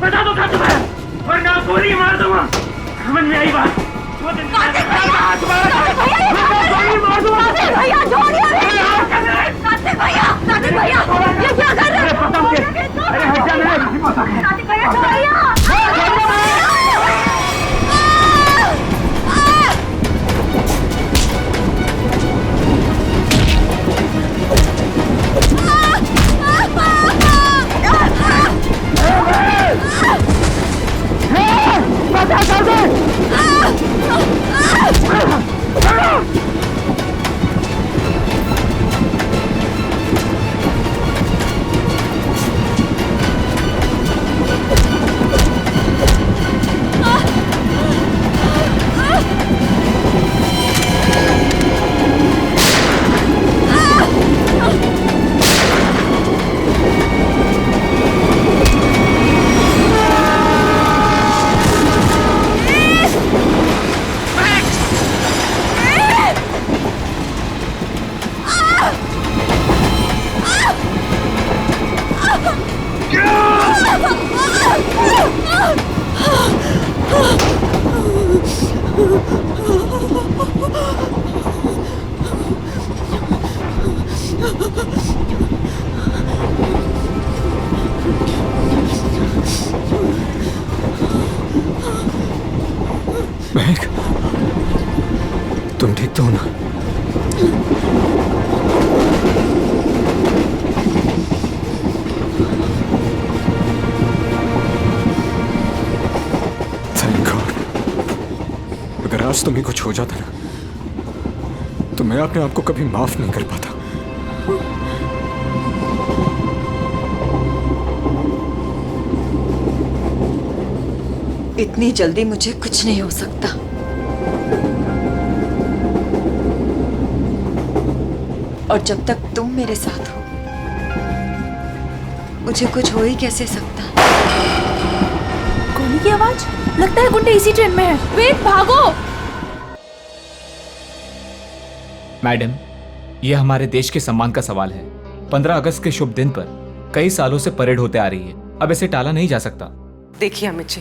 बता दो सच में, वरना गोली मार दूंगा। समझ में आई बात? कार्तिक भैया छोड़िए। कार्तिक भैया ये क्या कर रहे हो? अरे हट जा, कार्तिक भैया छोड़िए। महक, तुम ठीक तो हो ना? Thank God. अगर आज तुम्हें कुछ हो जाता ना, तो मैं अपने आप को कभी माफ नहीं कर पाता। इतनी जल्दी मुझे कुछ नहीं हो सकता। और जब तक तुम मेरे साथ हो, मुझे कुछ हो ही कैसे सकता। गोली की आवाज, लगता है गुंडे इसी ट्रेन में है। वेद भागो। मैडम, यह हमारे देश के सम्मान का सवाल है। 15 अगस्त के शुभ दिन पर कई सालों से परेड होते आ रही है, अब इसे टाला नहीं जा सकता। देखिए अमित जी,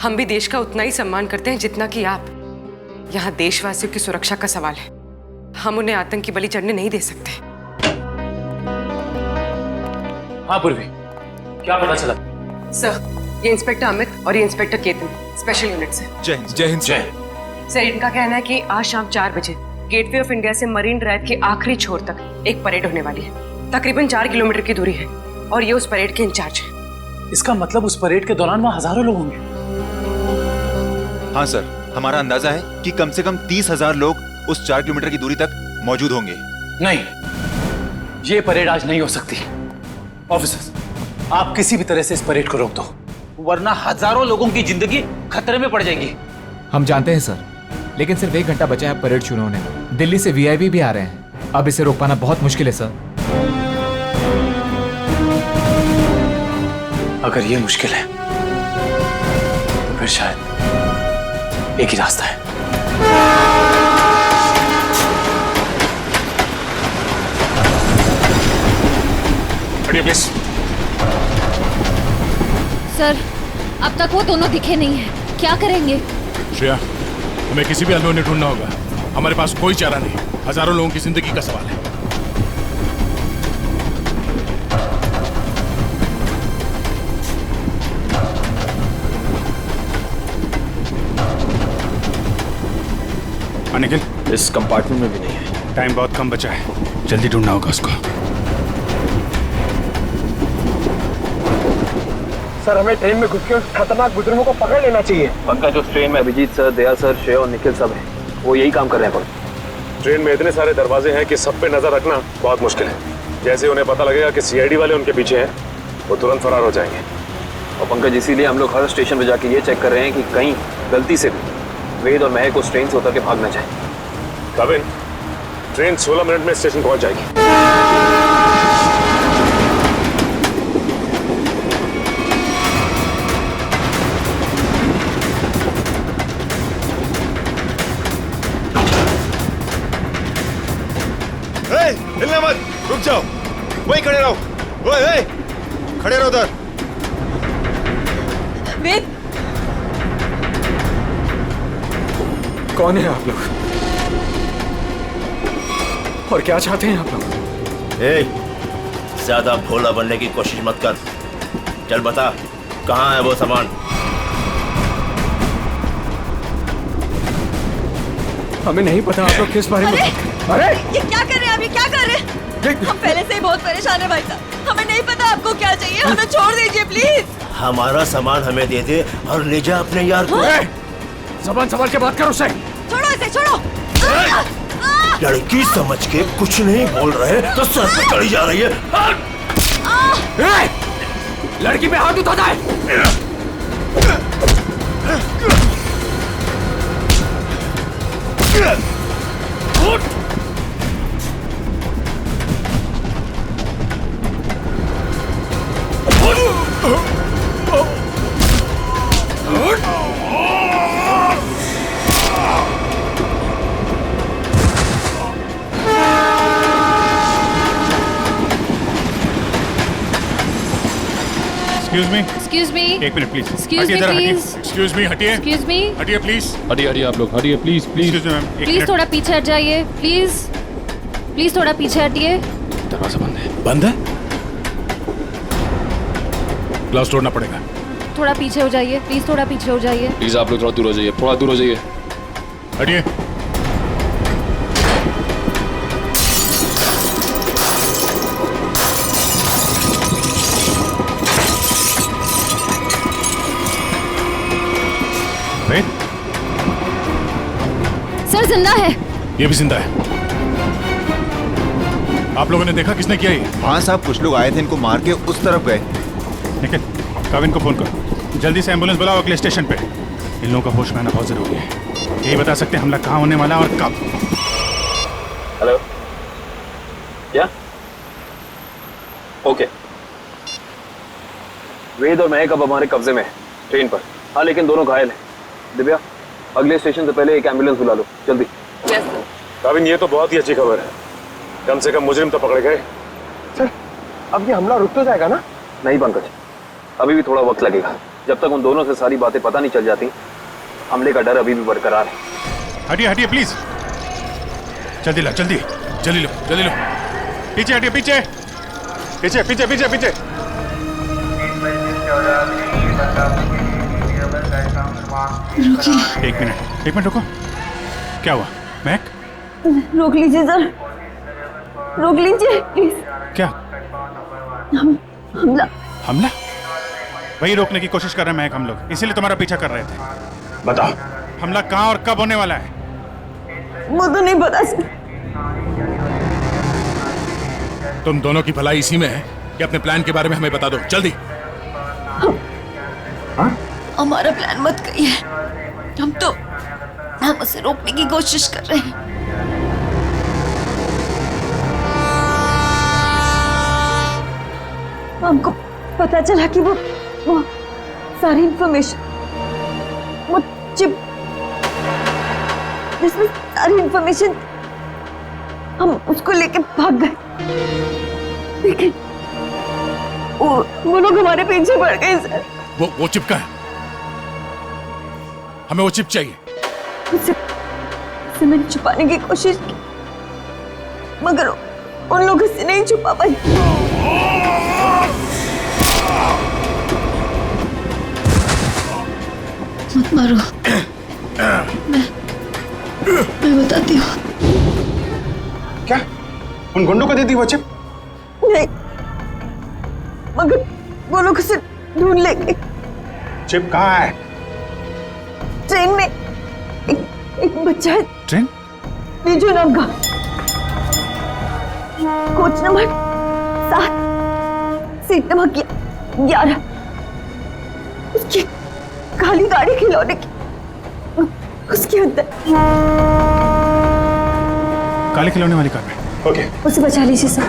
हम भी देश का उतना ही सम्मान करते हैं जितना कि आप। यहाँ देशवासियों की सुरक्षा का सवाल है, हम उन्हें आतंकी बलि चढ़ने नहीं दे सकते। हाँ पूर्वी, क्या पता चला? सर, ये इंस्पेक्टर अमित और ये इंस्पेक्टर केतन, स्पेशल यूनिट से। जय हिंद। जय हिंद। जय। सर, इनका कहना है कि आज शाम 4 बजे गेटवे ऑफ इंडिया से मरीन ड्राइव के आखिरी छोर तक एक परेड होने वाली है। तकरीबन 4 किलोमीटर की दूरी है और ये उस परेड के इंचार्ज है। इसका मतलब उस परेड के दौरान वहाँ हजारों लोग होंगे। हाँ सर, हमारा अंदाजा है कि कम से कम 30,000 लोग उस 4 किलोमीटर की दूरी तक मौजूद होंगे। नहीं, ये परेड आज नहीं हो सकती। ऑफिसर्स, आप किसी भी तरह से इस परेड को रोक दो, वरना हजारों लोगों की जिंदगी खतरे में पड़ जाएगी। हम जानते हैं सर, लेकिन सिर्फ 1 घंटा बचा है परेड शुरू होने में। दिल्ली से वीआईपी भी आ रहे हैं, अब इसे रोक पाना बहुत मुश्किल है सर। अगर ये मुश्किल है तो फिर शायद एक ही रास्ता है। प्लीज। सर, अब तक वो दोनों दिखे नहीं हैं। क्या करेंगे? श्रेया, हमें किसी भी अनहोनी ढूंढना होगा। हमारे पास कोई चारा नहीं, हजारों लोगों की जिंदगी का सवाल है। निखिल, इस कंपार्टमेंट में भी नहीं है। टाइम बहुत कम बचा है, जल्दी ढूंढना होगा उसको। सर, हमें ट्रेन में घुस के खतरनाक बुजुर्गों को पकड़ लेना चाहिए। पंकज, उस ट्रेन में अभिजीत सर, दया सर, श्रेय और निखिल सब हैं। वो यही काम कर रहे हैं। ट्रेन में इतने सारे दरवाजे हैं कि सब पे नजर रखना बहुत मुश्किल है। जैसे उन्हें पता लगेगा कि सीआईडी वाले उनके पीछे हैं, वो तुरंत फरार हो जाएंगे। और पंकज, इसीलिए हम लोग हर स्टेशन पे जाके ये चेक कर रहे हैं कि कहीं गलती से भी वेद और महक उस ट्रेन से उतर के भाग ना जाए। कविन, ट्रेन 16 मिनट में स्टेशन पहुंच जाएगी। हिलना मत, रुक जाओ, वहीं खड़े रहो। ओए, खड़े रहो उधर। वेद, कौन है आप लोग और क्या चाहते हैं आप लोग? ज्यादा भोला बनने की कोशिश मत कर। चल बता, कहाँ है वो सामान? हमें नहीं पता आप लोग किस बारे में। अरे ये क्या कर रहे हैं? अभी क्या कर रहे हैं? हम पहले से ही बहुत परेशान है भाई साहब। हमें नहीं पता आपको क्या चाहिए, हमें छोड़ दीजिए प्लीज। हमारा सामान हमें दे दे और ले जा अपने यार को। ज़बान संभाल के बात करो उससे। छोड़ो इसे, छोड़ो। लड़की समझ के कुछ नहीं बोल रहे तो सर पे चढ़ी जा रही है। लड़की पे हाथ उठाता है। Excuse me. एक minute please. Excuse me, please. Excuse me, हटिए। Excuse me. हटिए प्लीज। हटिए आप लोग, हटिए please please. Excuse me ma'am, please थोड़ा पीछे हट जाइए, प्लीज। प्लीज थोड़ा पीछे हटिए। दरवाजा बंद है। बंद है? ग्लास तोड़ना पड़ेगा। थोड़ा पीछे हो जाइए, प्लीज थोड़ा पीछे हो जाइए। प्लीज आप लोग थोड़ा दूर हो जाइए, थोड़ा दूर हो जाइए। हटिए। सर जिंदा है। ये भी जिंदा है। आप लोगों ने देखा किसने किया ये? हाँ साहब, कुछ लोग आए थे, इनको मार के उस तरफ गए। निखिल, काविन को फोन कर, जल्दी से एम्बुलेंस बुलाओ अगले स्टेशन पे। इन लोगों का होश में आना बहुत जरूरी है। यही बता सकते हैं हमला कहाँ होने वाला और कब। हेलो, क्या? ओके। वेद और महक अब हमारे कब्जे में है, ट्रेन पर। हाँ, लेकिन दोनों घायल हैं। दिव्या, अगले स्टेशन से पहले एक एम्बुलेंस बुला लो, जल्दी। यस काविन, ये तो बहुत ही अच्छी खबर है। कम से कम मुजरिम तो पकड़े गए। सर, अब ये हमला रुक तो जाएगा ना? नहीं पंकज, अभी भी थोड़ा वक्त लगेगा। जब तक उन दोनों से सारी बातें पता नहीं चल जाती, हमले का डर अभी भी बरकरार है। हटिए हटिए प्लीज, जल्दी लो, जल्दी जल्दी लो, जल्दी लो। पीछे हटिए, पीछे पीछे पीछे पीछे पीछे। एक मिनट रुको। क्या हुआ महक? रोक लीजिए सर, रोक लीजिए प्लीज। क्या हमला? हमला? वही रोकने की कोशिश कर रहे हैं महक हम लोग, इसीलिए तुम्हारा पीछा कर रहे थे। बताओ, हमला कहाँ और कब होने वाला है? वो तो नहीं पता सर। तुम दोनों की भलाई इसी में है कि अपने प्लान के बारे में हमें बता दो, जल्दी। हमारा प्लान मत कहिए, हम उसे रोकने की कोशिश कर रहे हैं। हमको पता चला कि वो सारी इंफॉर्मेशन, वो चिप जिसमें सारी इंफॉर्मेशन, हम उसको लेके भाग गए। लेकिन वो लोग हमारे पीछे पड़ गए सर। वो चिप का है, हमें वो चिप चाहिए। उसे मैंने छुपाने की कोशिश की, मगर उन लोगों से नहीं छुपा पाई। मत मारो, मैं बताती हूँ। क्या उन गुंडों को दे दी वो चिप? नहीं, मगर वो लोग उसे ढूंढ लेंगे। चिप कहाँ है? ट्रेन में एक बच्चा है। ट्रेन? नीजू नाम का, कोच नंबर 7, सीट नंबर 11। उसकी काली गाड़ी खिलौने की, उसके अंदर। काले खिलौने वाली कार में? ओके। उसे बचा लीजिए सर,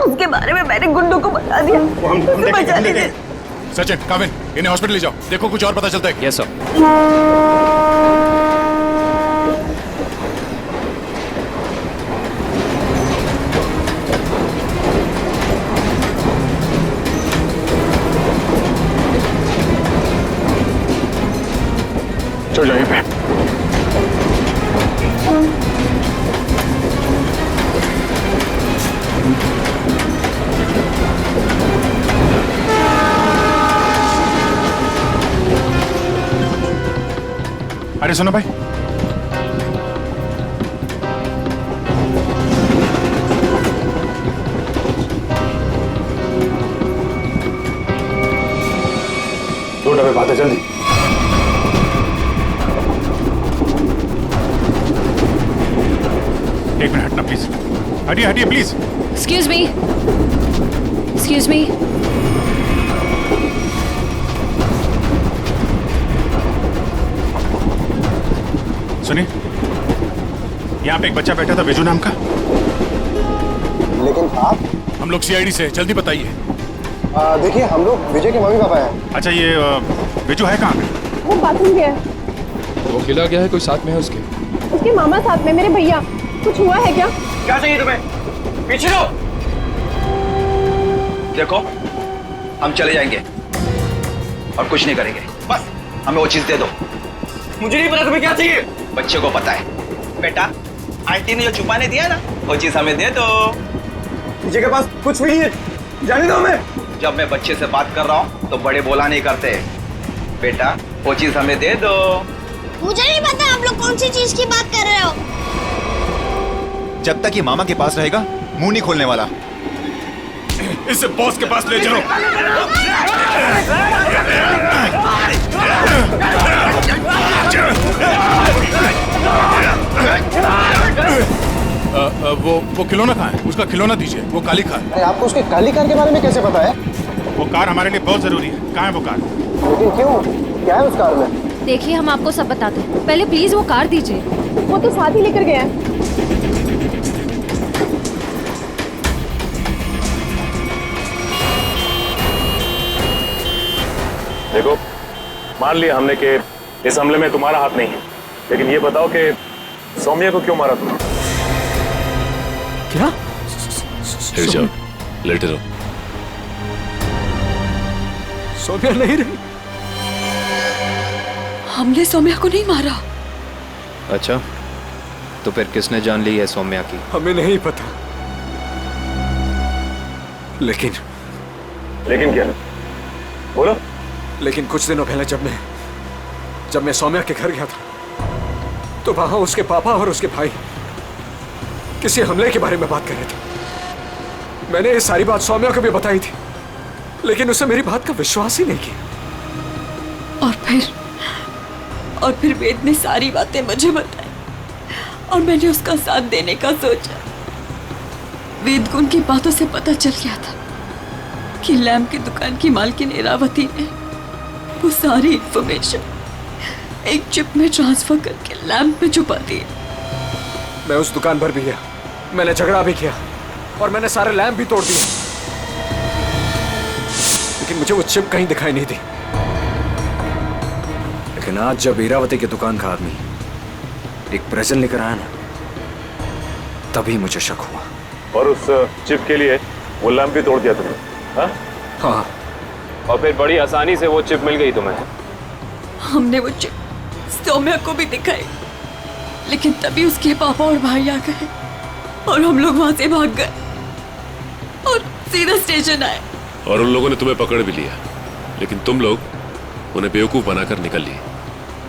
उसके बारे में मैंने गुंडों को बता दिया। उसे बचा लीजिए। सचिन, काविन, इन्हें हॉस्पिटल ले जाओ, देखो कुछ और पता चलता है। Yes sir. हो जाइए पे। अरे सुनो भाई, दो डब्बे बात है, जल्दी। एक मिनट हटना प्लीज, हटिए हटिए please. Excuse me, excuse me. सुनिए, यहाँ पे एक बच्चा बैठा था बिजू नाम का। लेकिन आप? हम लोग सीआईडी से, जल्दी बताइए। देखिए, हम लोग विजय के मम्मी पापा हैं। अच्छा, ये बिजू है कहाँ पे? वो बाथरूम गया है। वो गिला गया है, कोई साथ में है उसके? उसके मामा साथ में, मेरे भैया। कुछ हुआ है क्या? क्या चाहिए तुम्हें? पीछे लो। देखो, हम चले जाएंगे और कुछ नहीं करेंगे, बस हमें वो चीज दे दो। मुझे नहीं पता तुम्हें क्या चाहिए। बच्चे को पता है। बेटा, आंटी ने जो छुपाने दिया ना, वो चीज हमें दे दो। विजय के पास कुछ भी नहीं है, जाने दो हमें। जब मैं बच्चे से बात कर रहा हूँ तो बड़े बोला नहीं करते। बेटा, वो चीज हमें दे दो। मुझे नहीं पता आप लोग कौन सी चीज की बात कर रहे हो। जब तक ये मामा के पास रहेगा, मुंह नहीं खोलने वाला। इसे बॉस के पास ले चलो। वो खिलौना कहाँ है? उसका खिलौना दीजिए, वो काली कार। अरे आपको उसके काली कार के बारे में कैसे पता है? वो कार हमारे लिए बहुत जरूरी है। कहाँ है वो कार? लेकिन क्यों? क्या है उस कार में? देखिए, हम आपको सब बताते हैं, पहले प्लीज वो कार दीजिए। वो तो साथ ही लेकर गया है। देखो, मान लिया हमने कि इस हमले में तुम्हारा हाथ नहीं है, लेकिन ये बताओ कि सौम्या को क्यों मारा तुमने? क्या? लेट जाओ, लेटे रहो। सौम्या नहीं रही। हमने सौम्या को नहीं मारा। अच्छा, तो फिर किसने जान ली है सौम्या की? हमें नहीं पता, लेकिन क्या? बोलो। लेकिन कुछ दिनों पहले जब मैं सौम्या के घर गया था, तो वहां उसके पापा और उसके भाई किसी हमले के बारे में बात कर रहे थे। मैंने ये सारी बात सौम्या को भी बताई थी, लेकिन उसने मेरी बात का विश्वास ही नहीं किया। और फिर वेद ने सारी बातें मुझे बताई और मैंने उसका साथ देने का सोचा। वेद को उनकी बातों से पता चल गया था कि लैम्प की दुकान की मालकिन इरावती ने वो सारी इंफॉर्मेशन एक चिप में ट्रांसफर करके लैम्प में छुपा दी। मैं उस दुकान पर भी गया, मैंने झगड़ा भी किया और मैंने सारे लैम्प भी तोड़ दिए, लेकिन मुझे वो चिप कहीं दिखाई नहीं दी। लेकिन आज जब इरावती की दुकान का आदमी एक प्रेजेंट लेकर आया ना, तभी मुझे शक हुआ। और उस चिप के लिए वो लैंप भी तोड़ दिया तुमने? हाँ। और फिर बड़ी आसानी से वो चिप मिल गई तुम्हें? हमने वो चिप सौम्या को भी दिखाई, लेकिन तभी उसके पापा और भाई आ गए और हम लोग वहां से भाग गए और सीधा स्टेशन आए। और उन लोगों ने तुम्हें पकड़ भी लिया, लेकिन तुम लोग उन्हें बेवकूफ बनाकर निकल लिए।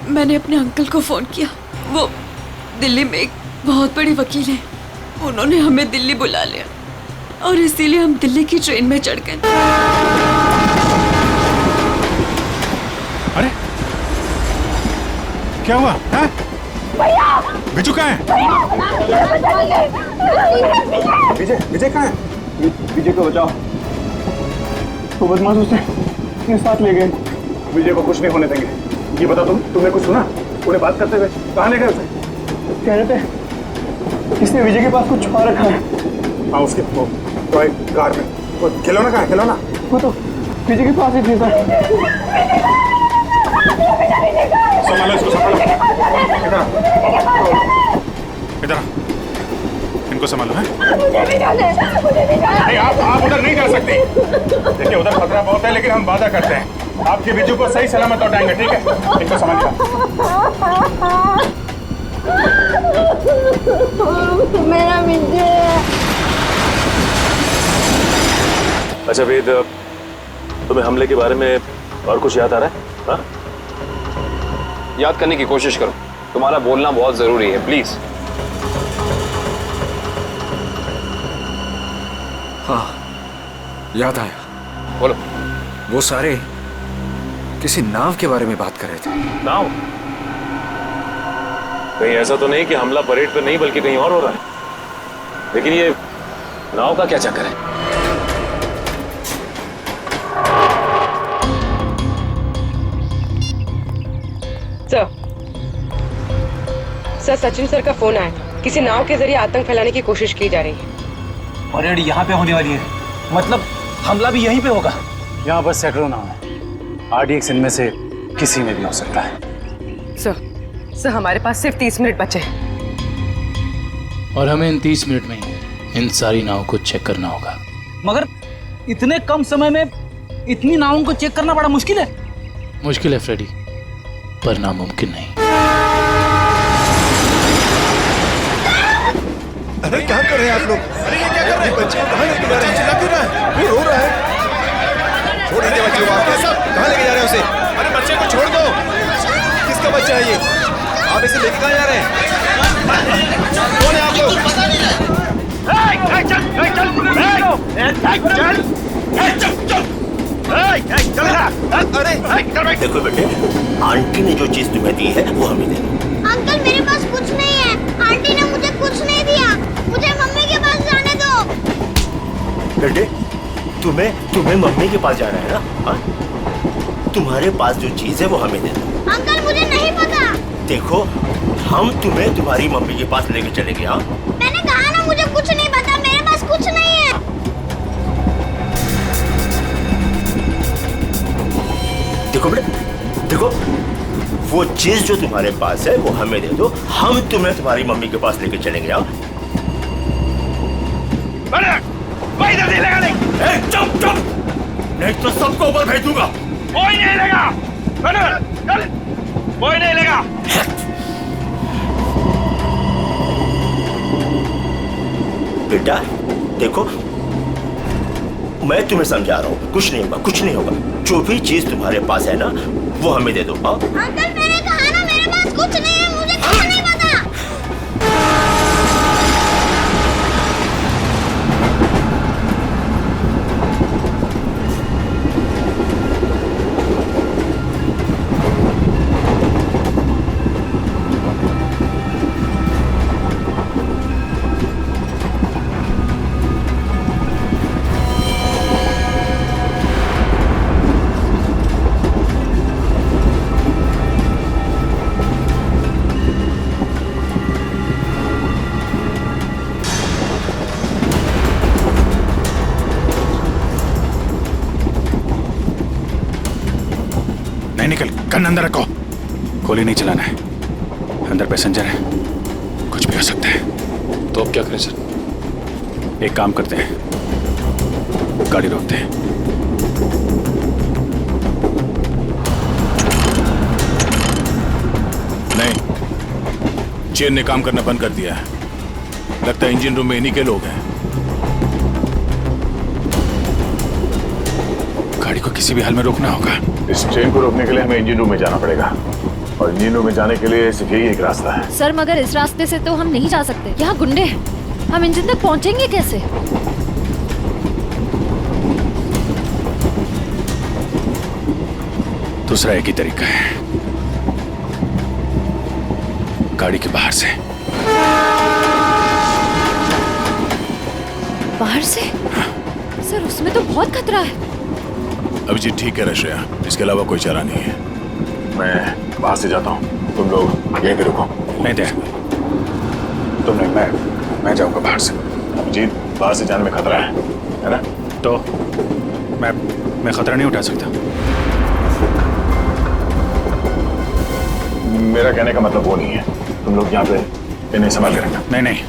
मैंने अपने अंकल को फोन किया, वो दिल्ली में एक बहुत बड़ी वकील है, उन्होंने हमें दिल्ली बुला लिया और इसीलिए हम दिल्ली की ट्रेन में चढ़ गए। अरे क्या हुआ? बिजू कहाँ है? विजय कहाँ है? विजय को बचाओ। तो बदमाश उसे अपने साथ ले गए। विजय को कुछ नहीं होने देंगे। ये बता, तुमने कुछ सुना? उन्हें बात करते हुए कहाँ ले गए उसे? कह रहे थे किसने विजय के पास कुछ छुपा रखा है। हाँ, उसके तो एक कार में। वो खिलौना कहाँ है? खिलौना वो तो विजय के पास ही थी सर। संभालो इसको, संभालो। इधर इनको संभालो। है नहीं, आप उधर नहीं जा सकते। देखिए, उधर खतरा बहुत है, लेकिन हम वादा करते हैं आपके बिजू को सही सलामत लौटाएंगे, ठीक है? इनको समझ लो। मेरा विजय। अच्छा वेद, तुम्हें हमले के बारे में और कुछ याद आ रहा है? हाँ? याद करने की कोशिश करो, तुम्हारा बोलना बहुत जरूरी है, प्लीज। हाँ, याद आया। बोलो। वो सारे किसी नाव के बारे में बात कर रहे थे। नाव? कहीं ऐसा तो नहीं कि हमला परेड पर नहीं बल्कि कहीं और हो रहा है? लेकिन ये नाव का क्या चक्कर है? सर, सचिन सर का फोन आया। किसी नाव के जरिए आतंक फैलाने की कोशिश की जा रही है। परेड यहाँ पे होने वाली है, मतलब हमला भी यहीं पे होगा। यहाँ बस सैकड़ों नाव है, RDX इनमें से किसी में भी हो सकता है। सर हमारे पास सिर्फ 30 मिनट बचे हैं। और हमें इन 30 मिनट में इन सारी नावों को चेक करना होगा। मगर इतने कम समय में इतनी नावों को चेक करना बड़ा मुश्किल है। मुश्किल है फ्रेडी, पर नामुमकिन नहीं। अरे क्या कर रहे हैं आप लोग? अरे ये क्या कर रहे हैं? बच्चे कहाँ लेके जा रहे हैं? चिल्ला क्यों रहा है? वो रो रहा है। छोड़ दीजिए बच्चे को, आप कहाँ लेके जा रहे हैं उसे? अरे बच्चे को छोड़ दो। किसका बच्चा है ये? आप इसे लेके कहाँ जा रहे हैं? कौन है आप लोग? देखो बेटे, आंटी ने जो चीज तुम्हें दी है वो हमें दे दो। अंकल मेरे पास कुछ नहीं है। आंटी ने मुझे कुछ नहीं दिया। मुझे मम्मी के पास जाने दो। बेटे, तुम्हें मम्मी के पास जाना है ना? हाँ? तुम्हारे पास जो चीज है वो हमें दे दो। अंकल मुझे नहीं पता। देखो, हम तुम्हें तुम्हारी मम्मी के पास लेके चलेंगे। हाँ? मैंने कहा ना मुझे कुछ नहीं पता। मेरे पास कुछ नहीं है। देखो बेटे, देखो, वो चीज जो तुम्हारे पास है वो हमें दे दो। हम तुम्हें तुम्हारी मम्मी के पास लेके चलेंगे। हाँ? चुप चुप, नहीं तो सबको ऊपर भेज दूंगा। कोई नहीं लेगा। कोई नहीं लेगा। बेटा देखो, मैं तुम्हें समझा रहा हूँ, कुछ नहीं होगा, कुछ नहीं होगा। जो भी चीज तुम्हारे पास है ना वो हमें दे दो। हाँ? अंकल मैंने कहा ना मेरे पास कुछ नहीं है। मुझे कुछ नहीं पता। निकल, गन अंदर रखो। गोली नहीं चलाना है, अंदर पैसेंजर है, कुछ भी हो सकता है। तो अब क्या करें सर? एक काम करते हैं, गाड़ी रोकते हैं। नहीं, चेन ने काम करना बंद कर दिया है। लगता है इंजन रूम में इन्हीं के लोग हैं। गाड़ी को किसी भी हाल में रोकना होगा। इस ट्रेन को रोकने के लिए हमें इंजन रूम में जाना पड़ेगा, और इंजन रूम में जाने के लिए सिर्फ यही एक रास्ता है। सर मगर इस रास्ते से तो हम नहीं जा सकते, यहाँ गुंडे हैं। हम इंजन तक पहुँचेंगे कैसे? दूसरा एक ही तरीका है, गाड़ी के बाहर से। बाहर से? सर उसमें तो बहुत खतरा है। अभिजीत ठीक है रश्या, इसके अलावा कोई चारा नहीं है। मैं बाहर से जाता हूँ, तुम लोग यहीं पे रुको। नहीं दे, तुम नहीं, मैं जाऊंगा बाहर से। अभिजीत, बाहर से जाने में खतरा है ना? तो मैं खतरा नहीं उठा सकता। मेरा कहने का मतलब वो नहीं है। तुम लोग यहाँ पे इन्हें संभाल के रखना। नहीं,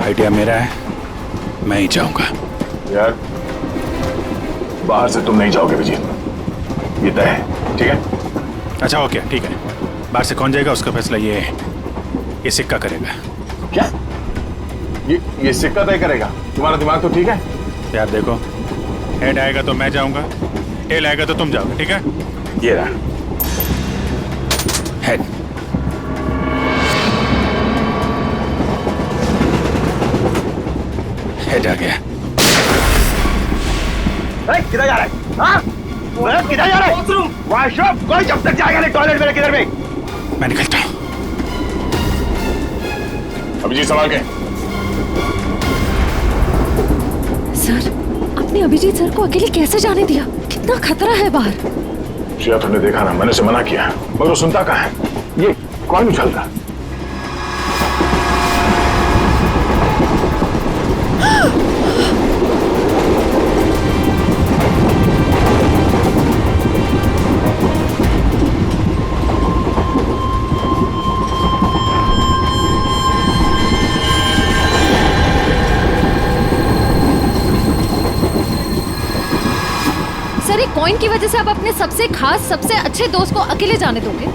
आइडिया मेरा है, मैं ही जाऊंगा। यार, बाहर से तुम नहीं जाओगे विजय, ये तय है, ठीक है? अच्छा ओके, ठीक है। बाहर से कौन जाएगा उसका फैसला ये सिक्का करेगा। क्या? ये सिक्का तय करेगा? तुम्हारा दिमाग तो ठीक है यार? देखो, हेड आएगा तो मैं जाऊंगा, टेल आएगा तो तुम जाओगे, ठीक है? ये रहा हेड। हेड आ गया। किधर जा रहा है? हाँ? किधर जा रहा है? वॉशरूम। कोई जब तक जाएगा नहीं टॉयलेट में, किधर में? मैं निकलता हूं। अभिजीत संभाल के। सर, आपने अभिजीत सर को अकेले कैसे जाने दिया? कितना खतरा है बाहर। श्रेया, तुमने देखा ना, मैंने उसे मना किया मगर वो सुनता कहाँ है? ये कौन उछल रहा? सर, एक कॉइन की वजह से आप अपने सबसे खास, सबसे अच्छे दोस्त को अकेले जाने दोगे?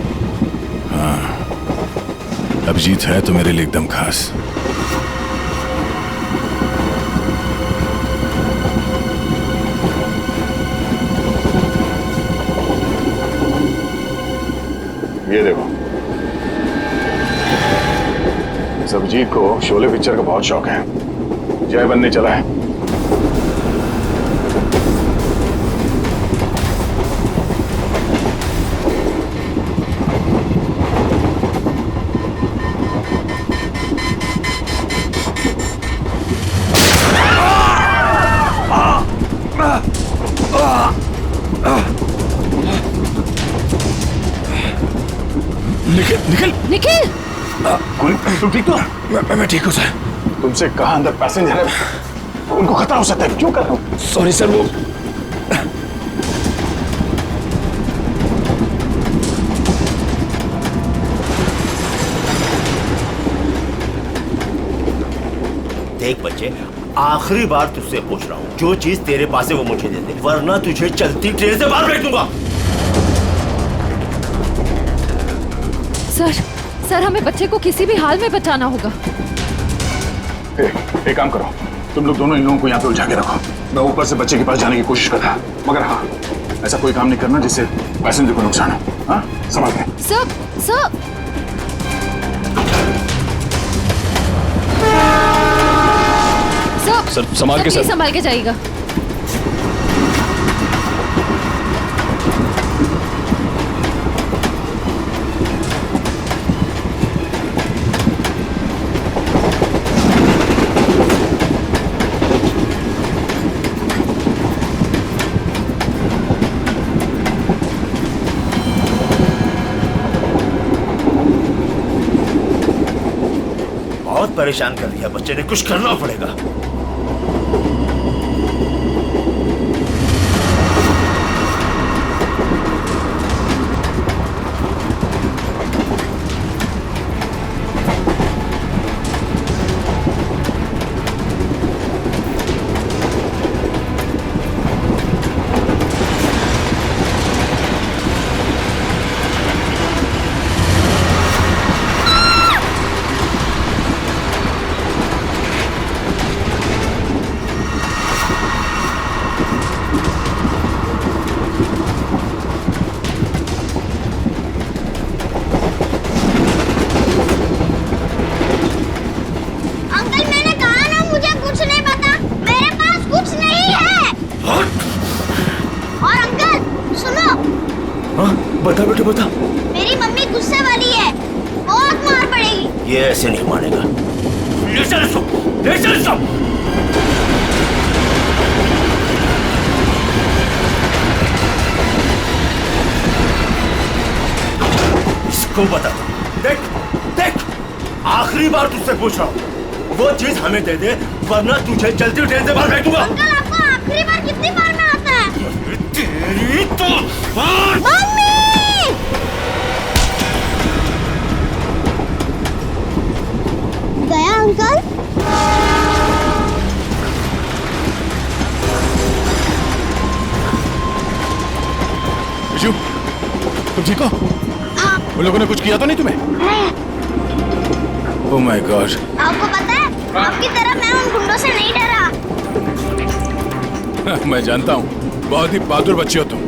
हाँ, अभिजीत है तो मेरे लिए एकदम खास। ये देखो, इस अभिजीत को शोले पिक्चर का बहुत शौक है। जय बनने चला है। निखिल निखिल! तुम ठीक तो? मैं ठीक हूँ सर। तुमसे कहा अंदर पैसेंजर है, उनको खतरा हो सकता है, क्यों कर रहे हो? सॉरी सर, वो देख बच्चे, आखिरी बार तुझसे पूछ रहा हूँ, जो चीज तेरे पास है वो मुझे दे दे, वरना तुझे चलती ट्रेन से बाहर फेंक दूंगा। सर, हमें बच्चे को किसी भी हाल में बचाना होगा। एक काम करो, तुम लोग दोनों इन लोगों को यहाँ पे उलझा के रखो। मैं ऊपर से बच्चे के पास जाने की कोशिश करता, मगर हाँ, ऐसा कोई काम नहीं करना जिससे पैसेंजर को नुकसान हो। हाँ, संभाल के। सर, संभाल के। सर, संभाल के जाइएगा। बहुत परेशान कर दिया बच्चे ने, कुछ करना पड़ेगा। बता बेटे बता। मेरी मम्मी गुस्से वाली है, बहुत मार पड़ेगी। ये ऐसे नहीं मानेगा। ले चल इसको, ले चल इसको। इसको बता, देख देख, आखिरी बार तुझसे पूछ रहा हूँ, वो चीज हमें दे दे वरना तुझे चलती ट्रेन से बाहर फेंकूंगा। अंकल आपको आखिरी बार कितनी बार में आता है? तेरी तो मम्मी! गया अंकल? विशु, तुम ठीक हो? उन लोगों ने कुछ किया तो नहीं तुम्हें? Oh my God. आपको पता है, आपकी तरह मैं उन गुंडों से नहीं डरा। मैं जानता हूँ, बहुत ही बहादुर बच्चे हो तुम।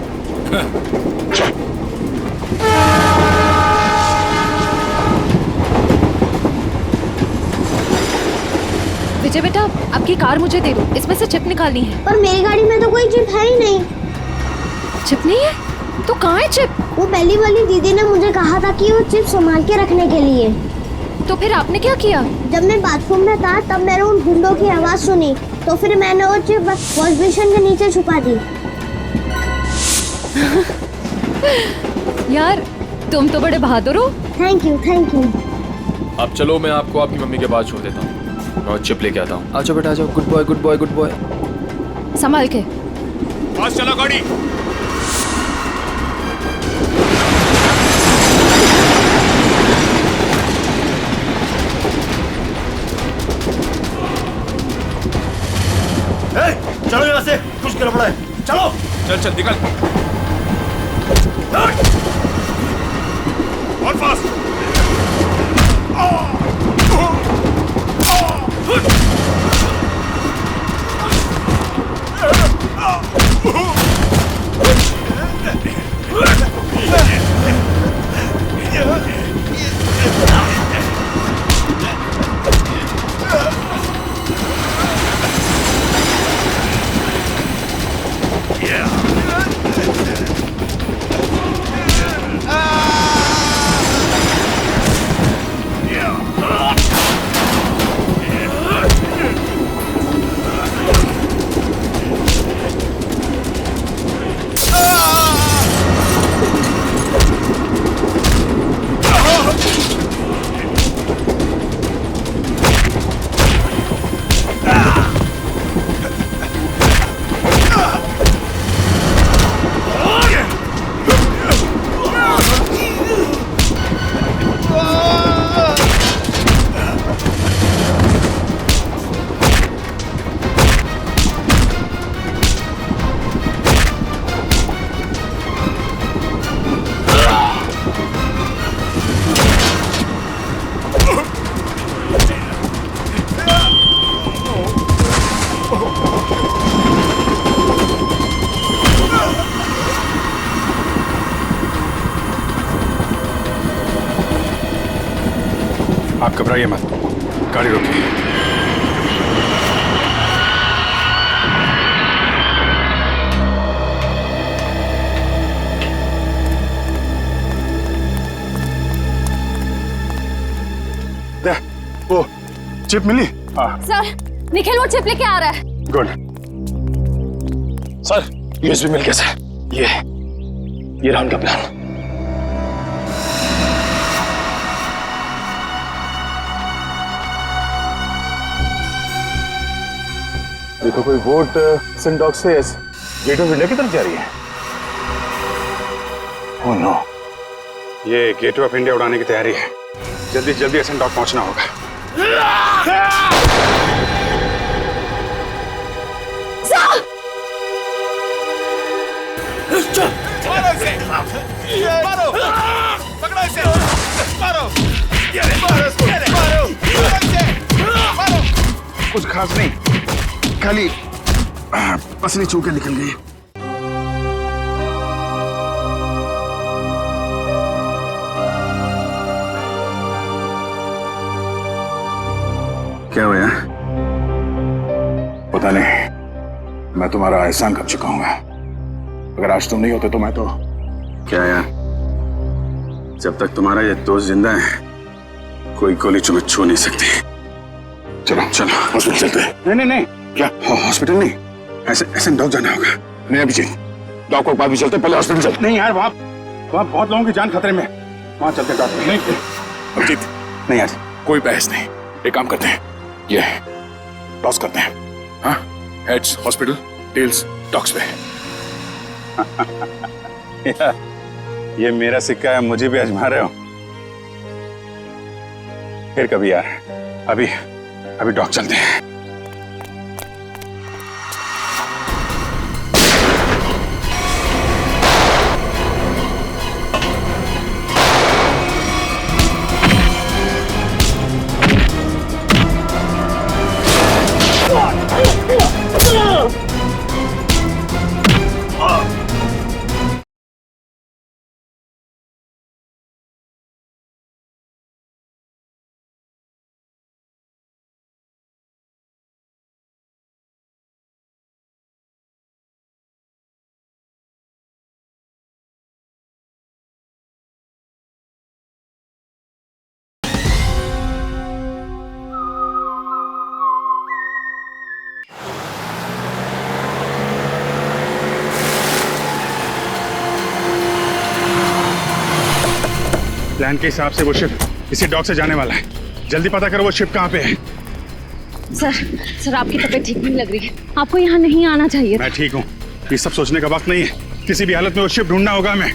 विजय बेटा, आपकी कार मुझे दे दो, इसमें से चिप निकालनी है। पर मेरी गाड़ी में तो कोई चिप है ही नहीं। चिप नहीं है? तो कहाँ है चिप? वो पहली वाली दीदी ने मुझे कहा था कि वो चिप संभाल के रखने के लिए। तो फिर आपने क्या किया? जब मैं बाथरूम में था तब मैंने उन गुंडों की आवाज सुनी, तो फिर मैंने वो चिप वॉश बेसिन के नीचे छुपा दी। यार, तुम तो बड़े बहादुर हो। Thank you, thank you. अब चलो, मैं आपको आपकी मम्मी के पास छोड़ देता हूँ। मैं चिप लेके आता हूँ। आजो बेटा, आजो। Good boy, good boy, good boy. संभाल के। पास चला गाड़ी। चलो यहाँ से, कुछ गड़बड़ है। चलो। चल चल निकल। और फास्ट। आप घबराइए मत, गाड़ी रोकिए। वो चिप मिली? हाँ। सर, निखिल वो चिप लेके आ रहा है। गुड। सर, यूएसबी मिल गया सर। ये रहा उनका प्लान। देखो, कोई वोट सिंडॉक से गेट ऑफ इंडिया की तरफ जा रही है। ओह नो, ये गेट ऑफ इंडिया उड़ाने की तैयारी है। जल्दी जल्दी एसेंडॉक पहुंचना होगा। मारो, पकड़ो इसे, मारो, मारो इसको, मारो, मारो। कुछ खास नहीं, खाली पसली चूके निकल गई। क्या हुआ? पता नहीं, मैं तुम्हारा एहसान कब चुकाऊंगा। अगर आज तुम नहीं होते तो मैं तो क्या यार, जब तक तुम्हारा ये दोस्त जिंदा है कोई गोली तुम्हें छू नहीं सकती। चलो चलो हॉस्पिटल चलते हैं। नहीं नहीं नहीं, क्या हॉस्पिटल नहीं, ऐसे डॉग जाना होगा। नहीं अभिजीत, डॉग को बाद भी चलते, पहले हॉस्पिटल चलते। नहीं यार, वहाँ बहुत लोगों की जान खतरे में, वहाँ चलते डॉक्टर। नहीं अभिजीत, नहीं यार, कोई बहस नहीं। एक काम करते हैं, ये टॉस करते हैं। हाँ, हेड्स हॉस्पिटल, टेल्स डॉग्स पे। ये मेरा सिक्का है, मुझे भी आजमा रहे हो? फिर कभी यार, अभी डॉग चलते हैं। प्लान के हिसाब से वो शिप इसी डॉक से जाने वाला है। जल्दी पता करो वो शिप कहाँ पे है। सर आपकी तबीयत ठीक नहीं लग रही है, आपको यहाँ नहीं आना चाहिए। मैं ठीक हूँ, ये सब सोचने का वक्त नहीं है। किसी भी हालत में वो शिप ढूंढना होगा हमें।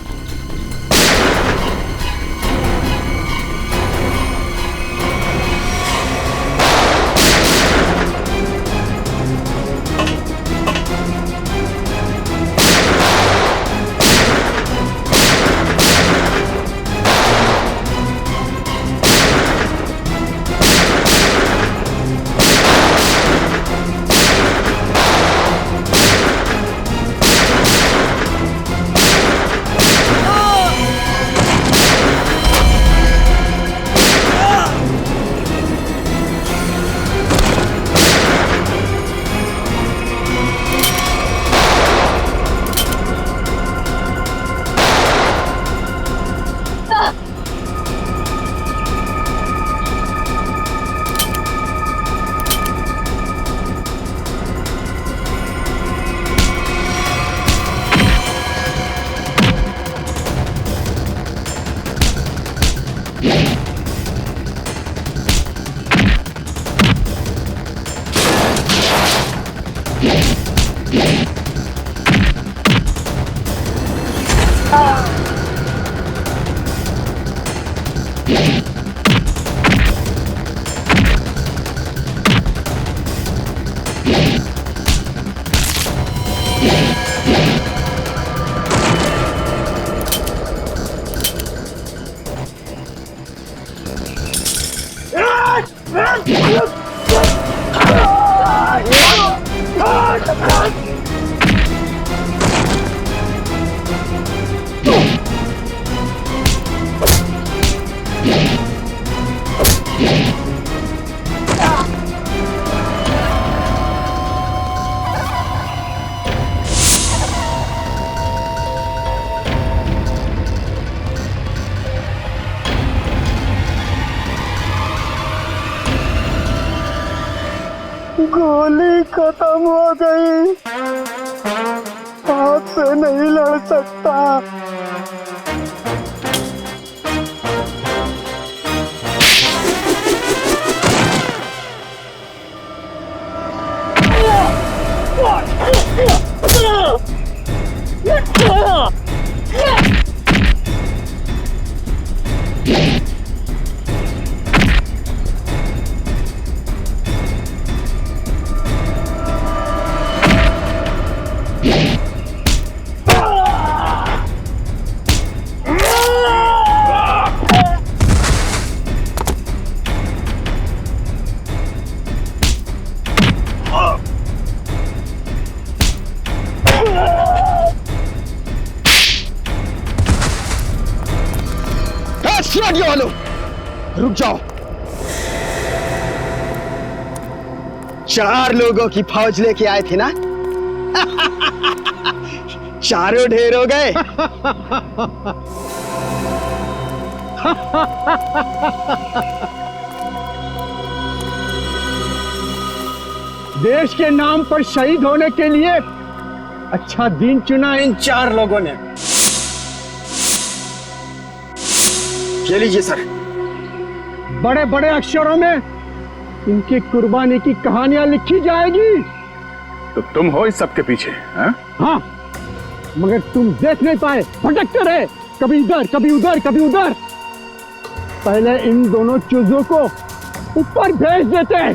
गोली खत्म हो गई, आपसे नहीं लड़ सकता। वालों रुक जाओ। 4 लोगों की फौज लेके आए थे ना चारों ढेर हो गए। देश के नाम पर शहीद होने के लिए अच्छा दिन चुना इन 4 लोगों ने। ये लीजिए सर। बड़े बड़े अक्षरों में इनकी कुर्बानी की कहानियां लिखी जाएगी। तो तुम हो इस सब के पीछे? हाँ, मगर तुम देख नहीं पाए, भटकते रहे, कभी इधर कभी उधर कभी उधर। पहले इन दोनों चूजों को ऊपर भेज देते।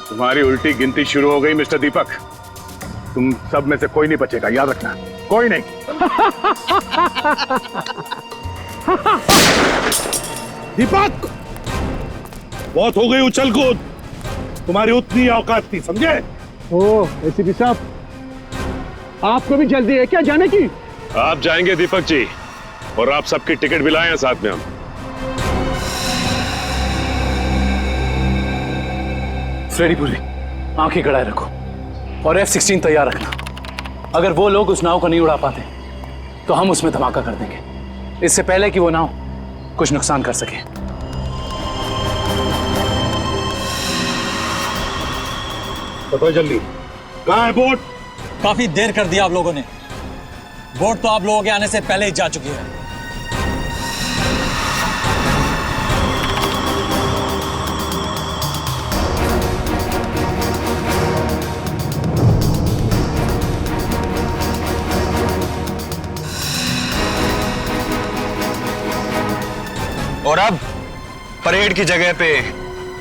तुम्हारी उल्टी गिनती शुरू हो गई मिस्टर दीपक। तुम सब में से कोई नहीं बचेगा, याद रखना, कोई नहीं। दीपक, बहुत हो गई उछल कूद, तुम्हारी उतनी औकात थी, समझे? ओह एसीपी साहब, आपको भी जल्दी है क्या जाने की? आप जाएंगे दीपक जी, और आप सबकी टिकट भी लाए हैं साथ में हम। फ्रेडी पुरी, आंखें गड़ाए रखो और F-16 तैयार रखना। अगर वो लोग उस नाव को नहीं उड़ा पाते तो हम उसमें धमाका कर देंगे, इससे पहले कि वो नाव कुछ नुकसान कर सके। बताओ जल्दी, कहाँ है बोट? काफी देर कर दिया आप लोगों ने। बोट तो आप लोगों के आने से पहले ही जा चुकी है। और अब परेड की जगह पे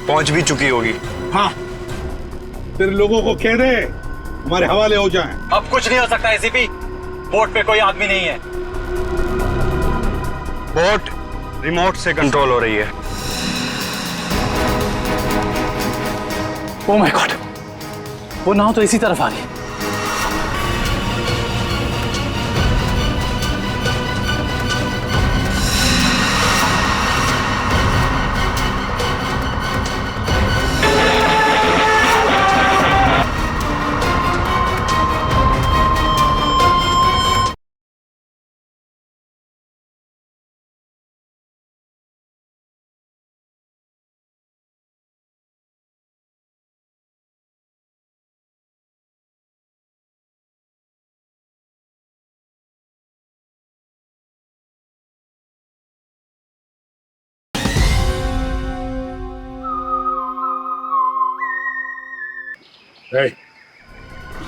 पहुंच भी चुकी होगी। हाँ, तेरे लोगों को कह दे हमारे हवाले हो जाएं। अब कुछ नहीं हो सकता एसीपी, बोट पे कोई आदमी नहीं है। बोट रिमोट से कंट्रोल हो रही है। ओह माय गॉड, वो नाव तो इसी तरफ आ रही है।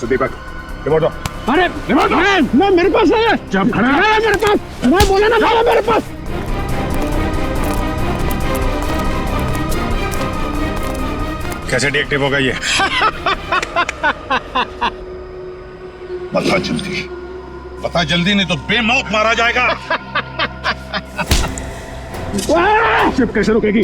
दीपक रिमोट दो। अरे मैं मेरे पास है, जब खड़ा है मेरे पास, मैं बोला ना था मेरे पास। कैसे डीएक्टिव होगा ये? बता जल्दी नहीं तो बेमौत मारा जाएगा। शिप कैसे रुकेगी?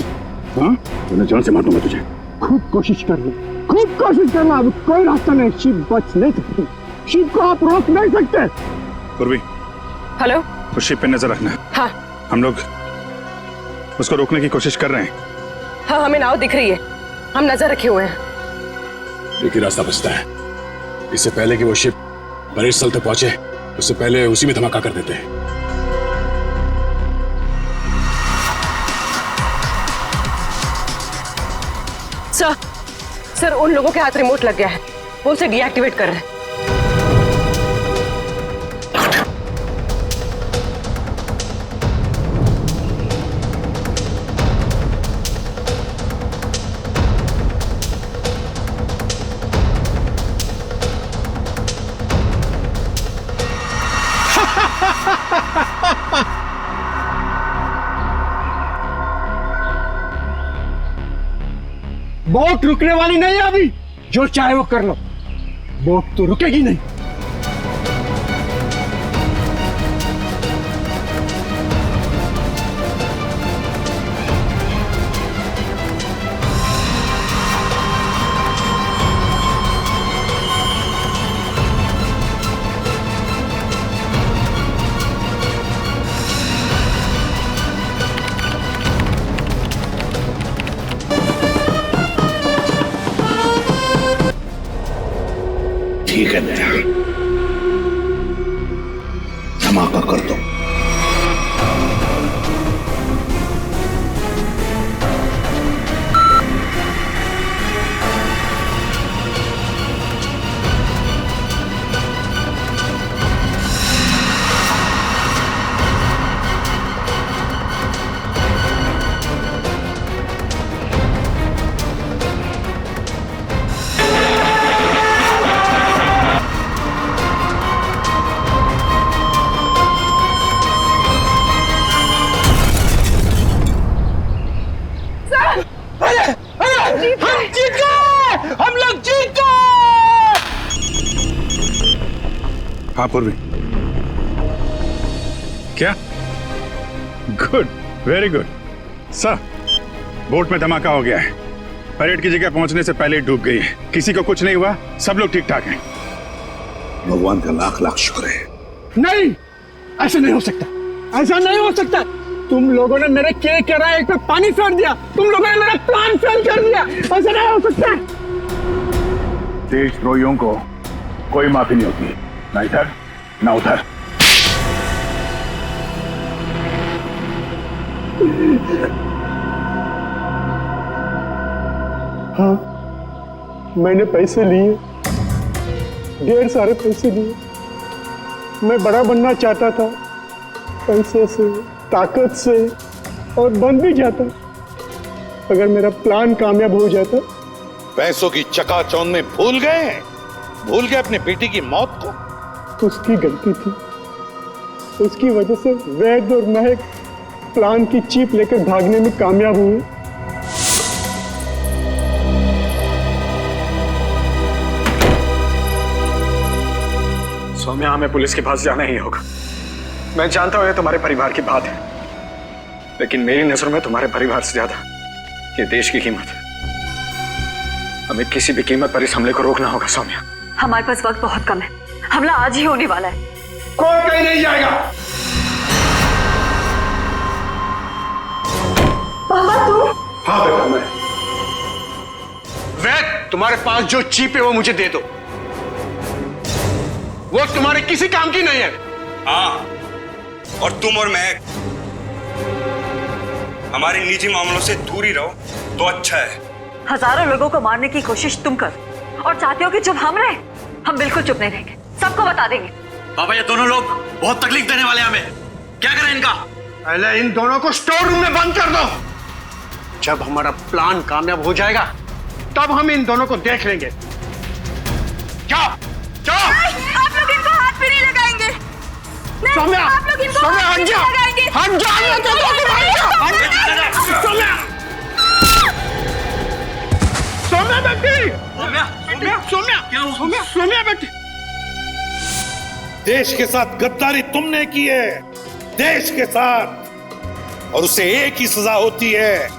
हाँ, तो जान से मार दूंगा तुझे। खूब कोशिश कर लो, खूब कोशिश करना, अब कोई रास्ता नहीं, शिप बच नहीं सकती, शिप को आप रोक नहीं सकते। पूर्वी, हेलो, उस शिप पे नजर रखना। हाँ हम लोग उसको रोकने की कोशिश कर रहे हैं। हाँ, हमें नाव दिख रही है, हम नजर रखे हुए हैं। एक ही रास्ता बचता है, इससे पहले कि वो शिप परेड स्थल तक पहुंचे उससे पहले उसी में धमाका कर देते हैं। सर उन लोगों के हाथ रिमोट लग गया है, वो उसे डीएक्टिवेट कर रहे हैं। बोट रुकने वाली नहीं है अभी, जो चाहे वो कर लो, बोट तो रुकेगी नहीं। ठीक है बेटा, धमाका कर दो। हाँ पूर्वी, क्या? Good, very good sir. Boat में धमाका हो गया है, परेड की जगह पहुंचने से पहले ही डूब गई है, किसी को कुछ नहीं हुआ, सब लोग ठीक ठाक हैं। भगवान का लाख लाख शुक्र है। नहीं, ऐसा नहीं हो सकता, ऐसा नहीं हो सकता। तुम लोगों ने मेरे केक के राय पे पानी फेर दिया, तुम लोगों ने मेरा प्लान फेल कर दिया, ऐसा नहीं हो सकता। देशद्रोहियों को कोई माफी नहीं होती, ना इधर ना उधर। हाँ, मैंने पैसे लिए, ढेर सारे पैसे लिए, मैं बड़ा बनना चाहता था, पैसे से, ताकत से, और बन भी जाता अगर मेरा प्लान कामयाब हो जाता। पैसों की चकाचौंध में भूल गए अपने बेटी की मौत को। उसकी गलती थी, उसकी वजह से वैद और महक प्लान की चीप लेकर भागने में कामयाब हुए। सौम्या, हमें पुलिस के पास जाना ही होगा। मैं जानता हूं ये तुम्हारे परिवार की बात है, लेकिन मेरी नजरों में तुम्हारे परिवार से ज्यादा ये देश की कीमत है। हमें किसी भी कीमत पर इस हमले को रोकना होगा सौम्या। हमारे पास वक्त बहुत कम है, हमला आज ही होने वाला है। कोई कहीं नहीं जाएगा। पापा तुम? हाँ बेटा मैं। वैद, तुम्हारे पास जो चीप है वो मुझे दे दो, वो तुम्हारे किसी काम की नहीं है। हाँ, और तुम और मैं हमारे निजी मामलों से दूर ही रहो तो अच्छा है। हजारों लोगों को मारने की कोशिश तुम कर और चाहते हो कि चुप हम रहे? हम बिल्कुल चुप नहीं रहेंगे, सबको बता देंगे। बाबा, ये दोनों लोग बहुत तकलीफ देने वाले हैं हमें। क्या करें इनका? पहले इन दोनों को स्टोर रूम में बंद कर दो। जब हमारा प्लान कामयाब हो जाएगा तब हम इन दोनों को देख लेंगे। जाओ जाओ। आप लोग इनको हाथ भी नहीं लगाएंगे। नहीं, सौम्या, आप लोग इनको सौम्या, हाथ भी हट नहीं जा। लगाएंगे। हट जा, हट जा, सौम्या, सौम्या बेटी, सौम्या बेटी। देश के साथ गद्दारी तुमने की है, देश के साथ, और उसे एक ही सजा होती है,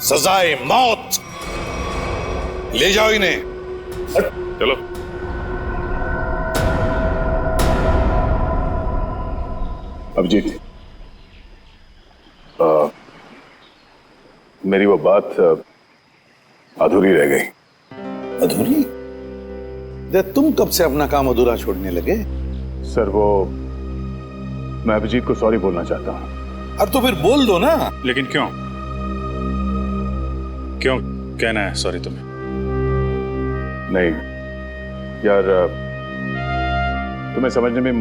सजाए मौत। ले जाओ इन्हें। चलो। अभिजीत, मेरी वो बात अधूरी रह गई। अधूरी? तुम कब से अपना काम अधूरा छोड़ने लगे? सर, वो मैं अभिजीत को सॉरी बोलना चाहता हूँ। अब तो फिर बोल दो ना। लेकिन क्यों क्यों कहना है सॉरी तुम्हें? नहीं यार, तुम्हें समझने में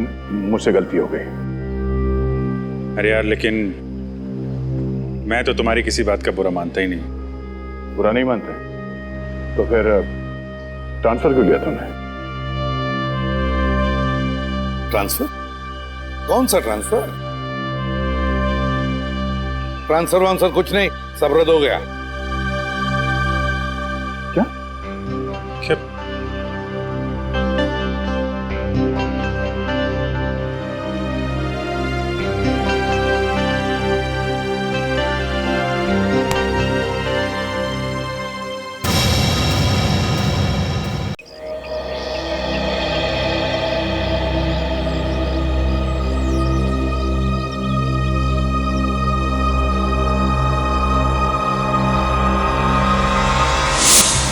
मुझसे गलती हो गई। अरे यार, लेकिन मैं तो तुम्हारी किसी बात का बुरा मानता ही नहीं। बुरा नहीं मानते? तो फिर ट्रांसफर क्यों लिया तुमने? ट्रांसफर? कौन सा ट्रांसफर? ट्रांसफर वांसफर कुछ नहीं, सब रद्द हो गया। क्या? क्या?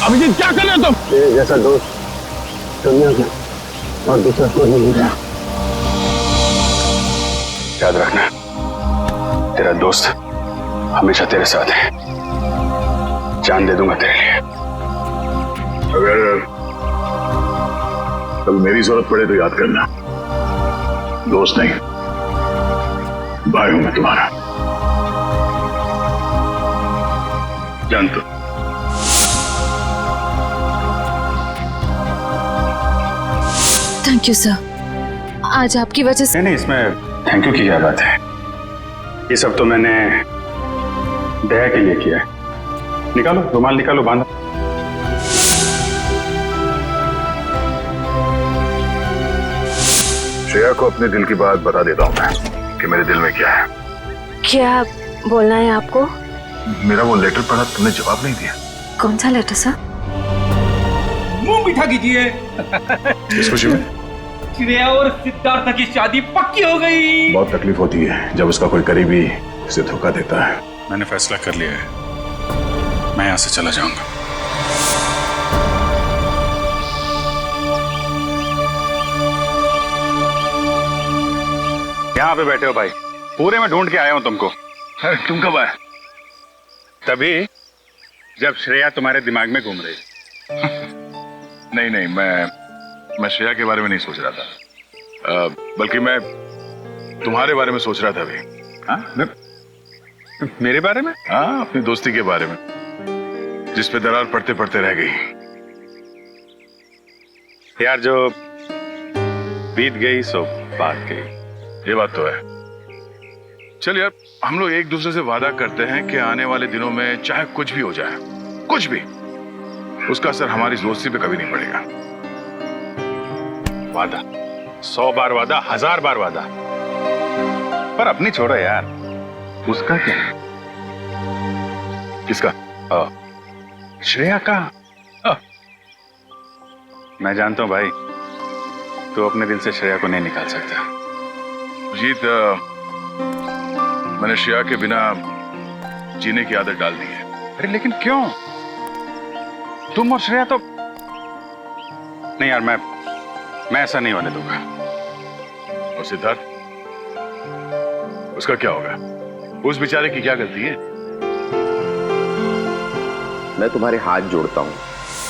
अभिजीत, क्या कर रहे हो तुम? तेरे जैसा दोस्त दुनिया में और दूसरा कोई नहीं मिला। याद रखना, तेरा दोस्त हमेशा तेरे साथ है। जान दे दूंगा तेरे लिए। अगर कभी मेरी जरूरत पड़े तो याद करना, दोस्त नहीं, भाई हूं मैं तुम्हारा। जान तो। थैंक यू सर, आज आपकी वजह से। नहीं, इसमें थैंक यू की क्या बात है? ये सब तो मैंने दया के लिए किया है। निकालो रुमाल, निकालो, बांधो। श्रेया को अपने दिल की बात बता देता हूं मैं कि मेरे दिल में क्या है। क्या बोलना है आपको? मेरा वो लेटर पढ़ा, तुमने जवाब नहीं दिया। कौन सा लेटर सर? मुंह मीठा कीजिए। इस खुशी में श्रेया और सिद्धार्थ की शादी पक्की हो गई। बहुत तकलीफ होती है जब उसका कोई करीबी उसे धोखा देता है। मैंने फैसला कर लिया है, मैं यहां से चला जाऊंगा। यहाँ पे बैठे हो भाई, पूरे में ढूंढ के आया हूं तुमको। अरे तुम कब आए? तभी जब श्रेया तुम्हारे दिमाग में घूम रही। नहीं, मैं श्रेया के बारे में नहीं सोच रहा था। बल्कि मैं तुम्हारे बारे में सोच रहा था अभी। हाँ, मेरे बारे में? हाँ, अपनी दोस्ती के बारे में, जिस पे दरार पड़ते पड़ते रह गई। यार, जो बीत गई सो बात गई, ये बात तो है। चल यार, हम लोग एक दूसरे से वादा करते हैं कि आने वाले दिनों में चाहे कुछ भी हो जाए, कुछ भी, उसका असर हमारी दोस्ती पे कभी नहीं पड़ेगा। वादा? 100 बार वादा, 1000 बार वादा, पर अपनी छोड़ो यार। उसका क्या है? किसका? श्रेया का। मैं जानता हूं भाई, तो अपने दिल से श्रेया को नहीं निकाल सकता। जीत, मैंने श्रेया के बिना जीने की आदत डाल दी है। अरे लेकिन क्यों? तुम और श्रेया तो नहीं यार, मैं ऐसा नहीं होने दूंगा। और सिद्धार्थ, उसका क्या होगा? उस बेचारे की क्या गलती है? मैं तुम्हारे हाथ जोड़ता हूं,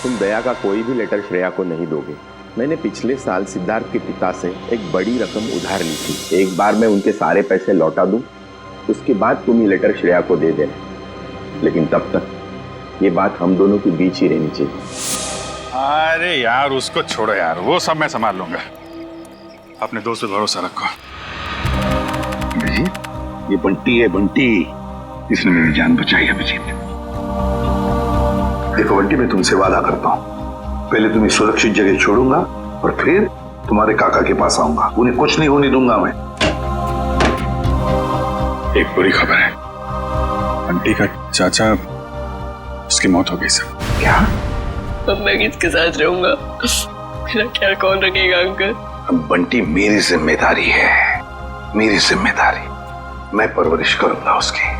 तुम दया का कोई भी लेटर श्रेया को नहीं दोगे। मैंने पिछले साल सिद्धार्थ के पिता से एक बड़ी रकम उधार ली थी। एक बार मैं उनके सारे पैसे लौटा दूं, उसके बाद तुम ये लेटर श्रेया को दे देना। लेकिन तब तक ये बात हम दोनों के बीच ही रहनी चाहिए। अरे यार, उसको छोड़ो यार, वो सब मैं संभाल लूंगा। अपने दोस्त पे भरोसा रखो। अभिजीत, ये बंटी है, बंटी। इसने मेरी जान बचाई है अभिजीत। देखो बंटी, मैं तुमसे वादा करता हूं, पहले तुम्हें सुरक्षित जगह छोड़ूंगा और फिर तुम्हारे काका के पास आऊंगा। उन्हें कुछ नहीं होने दूंगा मैं। एक बुरी खबर है, बंटी का चाचा, उसकी मौत हो गई सर। क्या? अब मैं किसके साथ रहूंगा? मेरा ख्याल कौन रखेगा अंकल? अब बंटी मेरी जिम्मेदारी है, मेरी जिम्मेदारी। मैं परवरिश करूंगा उसकी।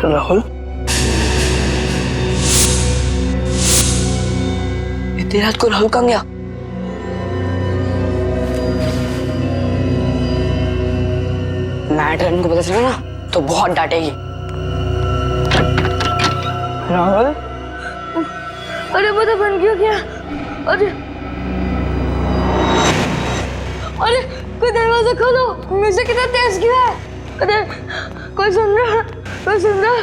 राहुल, इतनी रात को राहुल कहाँ गया? मैडम को पता चला ना तो बहुत डांटेगी। राहुल, अरे वो तो बन क्यों गया? अरे कोई दरवाजा खोलो, म्यूजिक कितना तेज क्यों है? अरे कोई सुन रहा? कोई सुन रहा?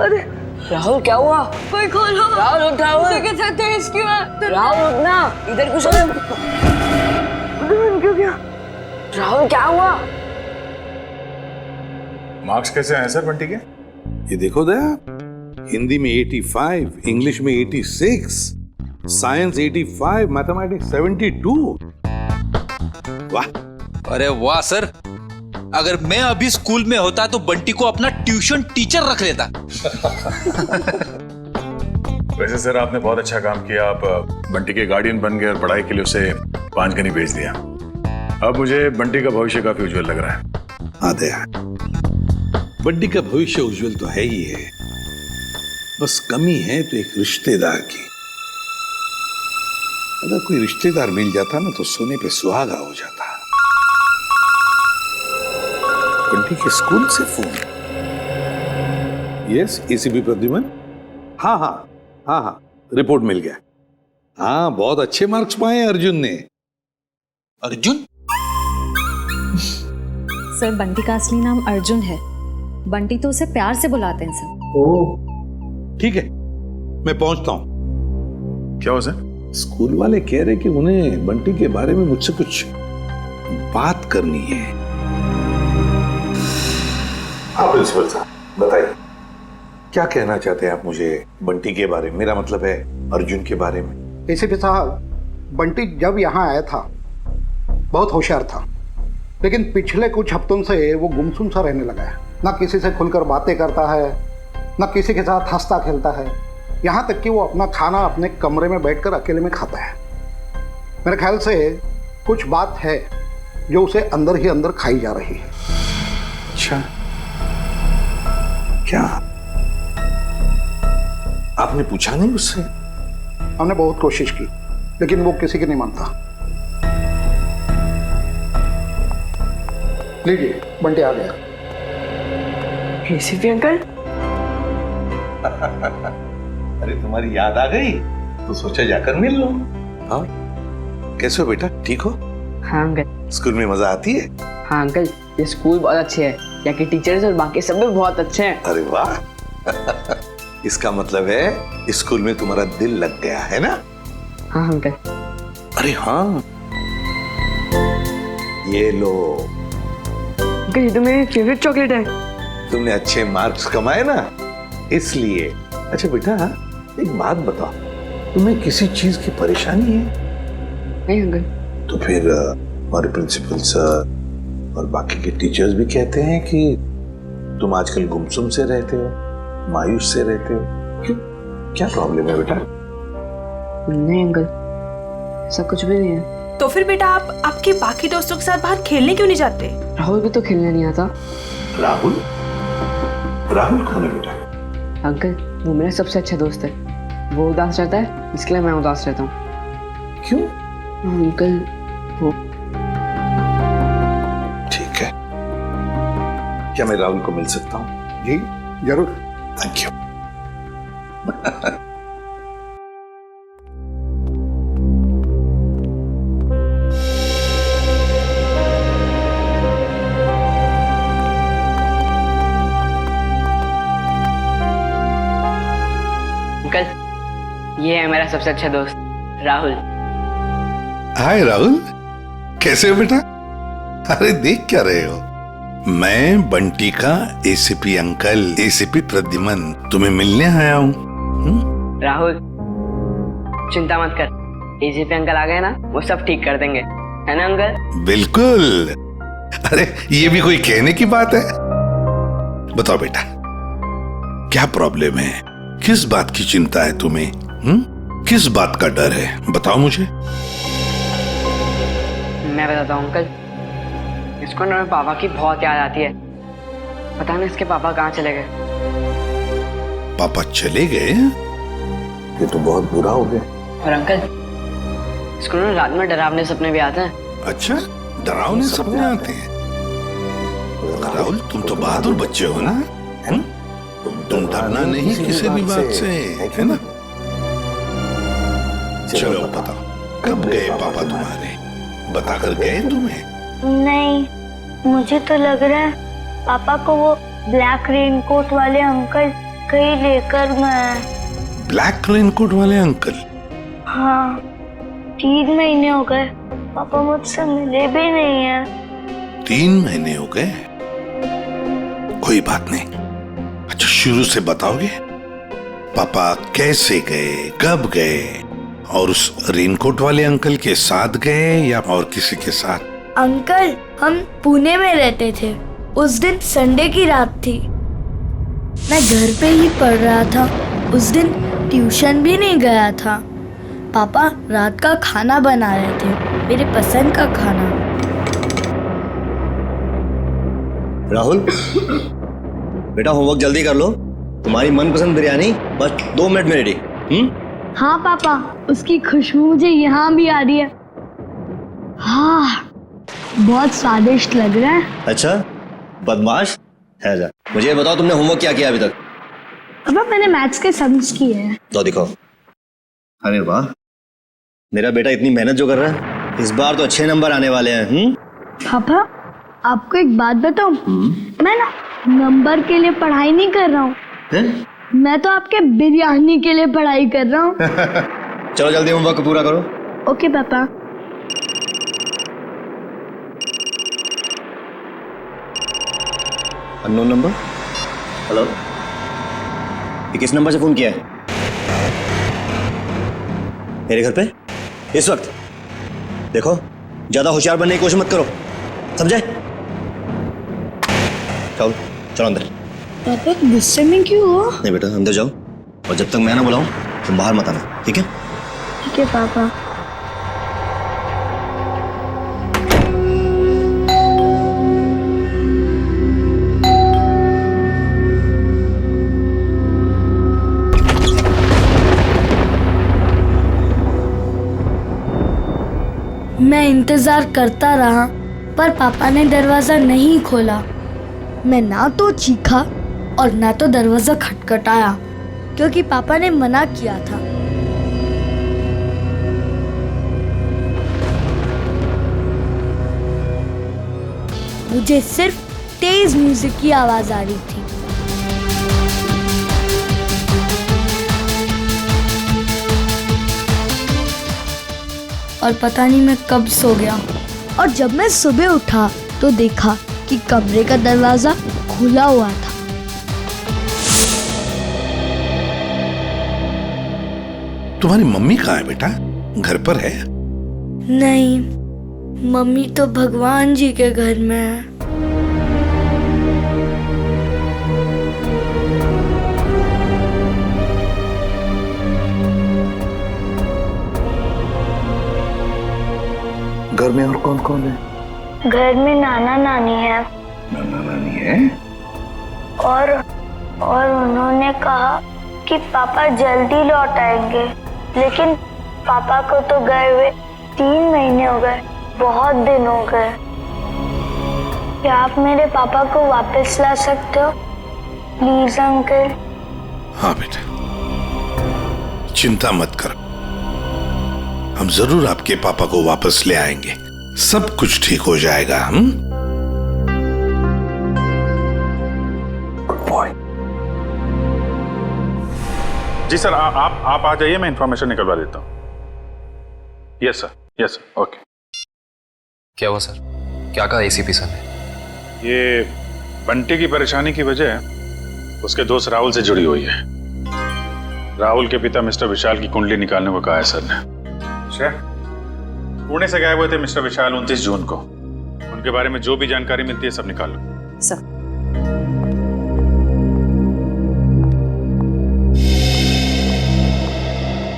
अरे राहुल, क्या हुआ? कोई खोलो। राहुल उठ, राहुल। म्यूजिक कितना तेज क्यों है? राहुल उठना, इधर कुछ बन क्यों गया? राहुल क्या हुआ? मार्क्स कैसे आए सर बंटी के? ये देखो दया, हिंदी में 85, इंग्लिश में 86, साइंस 85, मैथमेटिक्स 72। वाह! अरे वाह सर, अगर मैं अभी स्कूल में होता तो बंटी को अपना ट्यूशन टीचर रख लेता। वैसे सर, आपने बहुत अच्छा काम किया। आप बंटी के गार्डियन बन गए और पढ़ाई के लिए उसे पांचगनी भेज दिया। अब मुझे बंटी का भविष्य काफी उज्जवल लग रहा है। हाँ दया, बंटी का भविष्य उज्जवल तो है ही है, बस कमी है तो एक रिश्तेदार की। अगर कोई रिश्तेदार मिल जाता ना तो सोने पे सुहागा हो जाता। बंटी के स्कूल से फोन। Yes, ACP Pradyuman. हाँ हाँ हाँ हाँ, रिपोर्ट मिल गया। हाँ, बहुत अच्छे मार्क्स पाए अर्जुन ने। अर्जुन? सर, बंटी का असली नाम अर्जुन है। बंटी तो उसे प्यार से बुलाते हैं सर। ओह, ठीक है, मैं पहुंचता हूं। क्या हो सर? स्कूल वाले कह रहे कि उन्हें बंटी के बारे में मुझसे कुछ बात करनी है। हाँ प्रिंसिपल साहब, बताइए क्या कहना चाहते हैं आप मुझे बंटी के बारे में? मेरा मतलब है अर्जुन के बारे में। एसीपी साहब, बंटी जब यहाँ आया था बहुत होशियार था, लेकिन पिछले कुछ हफ्तों से वो गुमसुम सा रहने लगा है। ना किसी से खुलकर बातें करता है, ना किसी के साथ हंसता खेलता है। यहाँ तक कि वो अपना खाना अपने कमरे में बैठकर अकेले में खाता है। मेरे ख्याल से कुछ बात है जो उसे अंदर ही अंदर खाई जा रही है। अच्छा, क्या? आपने पूछा नहीं उससे? हमने बहुत कोशिश की, लेकिन वो किसी की नहीं मानता। लीजिए, बंटी आ गया। ACP uncle. अरे तुम्हारी याद आ गई तो सोचा जाकर मिल लो। हाँ, कैसे हो बेटा, ठीक हो? हाँ अंकल। स्कूल में मजा आती है? हाँ अंकल, ये स्कूल बहुत अच्छे है, यहाँ के टीचर्स और बाकी सब भी बहुत अच्छे हैं। अरे वाह इसका मतलब है स्कूल में तुम्हारा दिल लग गया है ना? हाँ अंकल। अरे हाँ, ये लो। अंकल ये तो मेरी फेवरेट चॉकलेट है। तुमने अच्छे मार्क्स कमाए ना, इसलिए। अच्छा बेटा, एक बात बताओ, तुम्हें किसी चीज की परेशानी है? नहीं अंकल। तो फिर हमारे प्रिंसिपल सर और बाकी के टीचर्स भी कहते हैं कि तुम आजकल गुमसुम से रहते हो, मायूस से रहते हो। क्यों, क्या प्रॉब्लम है बेटा? नहीं अंकल, ऐसा कुछ भी नहीं है। तो फिर बेटा आप आपके बाकी दोस्तों के साथ बाहर खेलने क्यों नहीं जाते? राहुल भी तो खेलने नहीं आता। राहुल? राहुल कौन है बेटा? अंकल वो मेरा सबसे अच्छा दोस्त है, वो उदास रहता है इसके लिए मैं उदास रहता हूँ। क्यों? अंकल वो। ठीक है, क्या मैं राहुल को मिल सकता हूँ? जी जरूर। Thank you. अंकल ये है मेरा सबसे अच्छा दोस्त राहुल। हाय राहुल, कैसे हो बेटा? अरे देख क्या रहे हो? मैं बंटी का एसीपी अंकल, एसीपी प्रद्युमन तुम्हें मिलने आया हूँ। राहुल चिंता मत कर, एसीपी अंकल आ गए ना, वो सब ठीक कर देंगे, है ना अंकल? बिल्कुल। अरे ये भी कोई कहने की बात है? बताओ बेटा, क्या प्रॉब्लम है? किस बात की चिंता है तुम्हें? किस बात का डर है? बताओ मुझे। मैं बताता हूँ अंकल, इसको ना मेरे पापा की बहुत याद आती है। पता नहीं इसके पापा कहाँ चले गए। पापा चले गए? ये तो बहुत बुरा हो गया। और अंकल इसको ना रात में डरावने सपने भी आते हैं। अच्छा, डरावने सपने आते हैं? राहुल तुम तो बहादुर बच्चे हो ना, तुम डरना नहीं किसी भी बात से, है ना? चलो बताओ, कब गए पापा तुम्हारे? बताकर गए तुम्हें? नहीं, मुझे तो लग रहा है पापा को वो ब्लैक रेनकोट वाले अंकल कहीं लेकर गए। ब्लैक रेनकोट वाले अंकल? हाँ, 3 महीने हो गए पापा मुझसे मिले भी नहीं है। 3 महीने हो गए? कोई बात नहीं। अच्छा शुरू से बताओगे, पापा कैसे गए, कब गए, और उस रेनकोट वाले अंकल के साथ गए या और किसी के साथ? अंकल हम पुणे में रहते थे, उस दिन संडे की रात थी, मैं घर पे ही पढ़ रहा था, उस दिन ट्यूशन भी नहीं गया था। पापा रात का खाना बना रहे थे, मेरे पसंद का खाना। राहुल बेटा होमवर्क जल्दी कर लो, तुम्हारी मनपसंद बिरयानी बस 2 मिनट में रेडी। हाँ पापा, उसकी खुशबू मुझे यहाँ भी आ रही है। हाँ बहुत स्वादिष्ट लग रहा है। अच्छा बदमाश है जा, मुझे बताओ तुमने होमवर्क क्या किया अभी तक? पापा मैंने मैथ्स के सम्स किए हैं। तो दिखाओ। अरे वाह, मेरा बेटा इतनी मेहनत जो कर रहा है, इस बार तो अच्छे नंबर आने वाले हैं। पापा आपको एक बात बताऊं, मैं ना नंबर के लिए पढ़ाई नहीं कर रहा हूँ, मैं तो आपके बिरयानी के लिए पढ़ाई कर रहा हूँ। चलो जल्दी होमवर्क पूरा करो। ओके पापा। Unknown number. हेलो, ये किस नंबर से फोन किया है? मेरे घर पे इस वक्त? देखो ज्यादा होशियार बनने की कोशिश मत करो, समझे? चलो चलो अंदर। पापा गुस्से में क्यों हो? नहीं बेटा अंदर जाओ, और जब तक मैं ना बुलाऊं तुम बाहर मत आना, ठीक है? ठीक है पापा। मैं इंतजार करता रहा पर पापा ने दरवाजा नहीं खोला। मैं ना तो चीखा और ना तो दरवाजा खटखटाया क्योंकि पापा ने मना किया था। मुझे सिर्फ तेज म्यूजिक की आवाज आ रही थी। और पता नहीं मैं कब सो गया और जब मैं सुबह उठा तो देखा कि कमरे का दरवाजा खुला हुआ था। तुम्हारी मम्मी कहाँ है बेटा? घर पर है? नहीं, मम्मी तो भगवान जी के घर में है। घर में और कौन कौन है? घर में नाना नानी है। नाना नानी है? और उन्होंने कहा कि पापा जल्दी लौट आएंगे, लेकिन पापा को तो गए हुए 3 महीने हो गए, बहुत दिन हो गए। क्या आप मेरे पापा को वापस ला सकते हो प्लीज अंकल? हाँ बेटा, चिंता मत कर, हम जरूर आपके पापा को वापस ले आएंगे। सब कुछ ठीक हो जाएगा। हम गुड बॉय। जी सर, आप आ जाइए, मैं इंफॉर्मेशन निकलवा देता हूँ। Yes sir, okay. क्या हुआ सर? क्या कहा एसीपी सर ने? ये बंटी की परेशानी की वजह उसके दोस्त राहुल से जुड़ी हुई है। राहुल के पिता मिस्टर विशाल की कुंडली निकालने को कहा है सर ने। पुणे से गायब हुए थे मिस्टर विशाल 29 जून को। उनके बारे में जो भी जानकारी मिलती है सब निकालो। सर।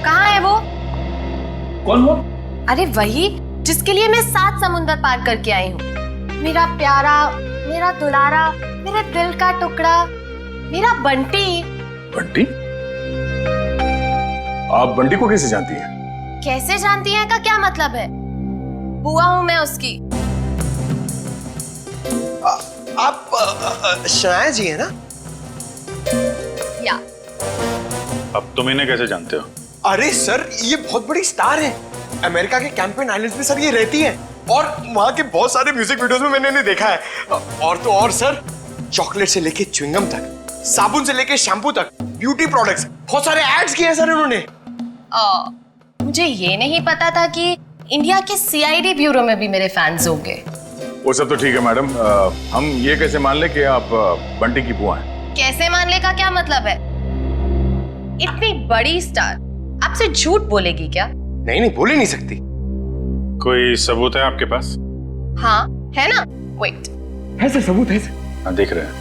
कहाँ है वो? कौन वो? अरे वही जिसके लिए मैं 7 समुंदर पार करके आई हूँ। मेरा प्यारा, मेरा दुलारा, मेरे दिल का टुकड़ा, मेरा बंटी। बंटी? आप बंटी को कैसे जानती हैं? कैसे जानती हैं का क्या मतलब है? बुआ हूं मैं उसकी। आप शनाया जी है ना? या। अब तुम इन्हें कैसे जानते हो? अरे सर, ये बहुत बड़ी स्टार है। अमेरिका के कैंपेन आइलैंड्स में सर ये रहती है और वहां के बहुत सारे म्यूजिक वीडियोस में मैंने इन्हें देखा है। और तो और सर, चॉकलेट से लेके च्युइंगम तक, साबुन से लेके शैम्पू तक, ब्यूटी प्रोडक्ट्स, बहुत सारे एड्स किए हैं सर इन्होंने। मुझे ये नहीं पता था कि इंडिया के सीआईडी ब्यूरो में भी मेरे फैंस होंगे। वो सब तो ठीक है मैडम, हम ये कैसे मान ले कि आप बंटी की बुआ हैं? कैसे मान ले का क्या मतलब है? इतनी बड़ी स्टार आपसे झूठ बोलेगी क्या? नहीं, बोल ही नहीं सकती। कोई सबूत है आपके पास? हाँ है ना, वेट। है सर, सबूत है सर। हाँ, देख रहे हैं।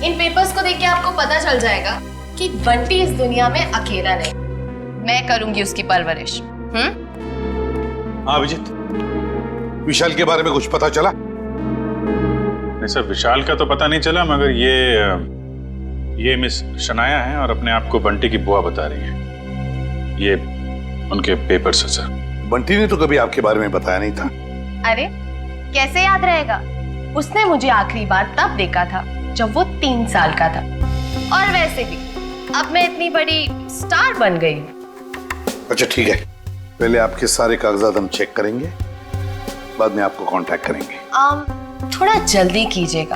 इन पेपर्स को देख के आपको पता चल जाएगा कि बंटी इस दुनिया में अकेला नहीं, मैं करूंगी उसकी परवरिश। हाँ अभिजीत, विशाल के बारे में कुछ पता चला? नहीं सर, विशाल का तो पता नहीं चला, मगर ये मिस शनाया है और अपने आप को बंटी की बुआ बता रही है। ये उनके पेपर्स है सर। बंटी ने तो कभी आपके बारे में बताया नहीं था। अरे कैसे याद रहेगा? उसने मुझे आखिरी बार तब देखा था जब वो 3 साल का था। और वैसे भी अब मैं इतनी बड़ी स्टार बन गई हूँ। अच्छा ठीक है, पहले आपके सारे कागजात हम चेक करेंगे, बाद में आपको कांटेक्ट करेंगे। थोड़ा जल्दी कीजिएगा,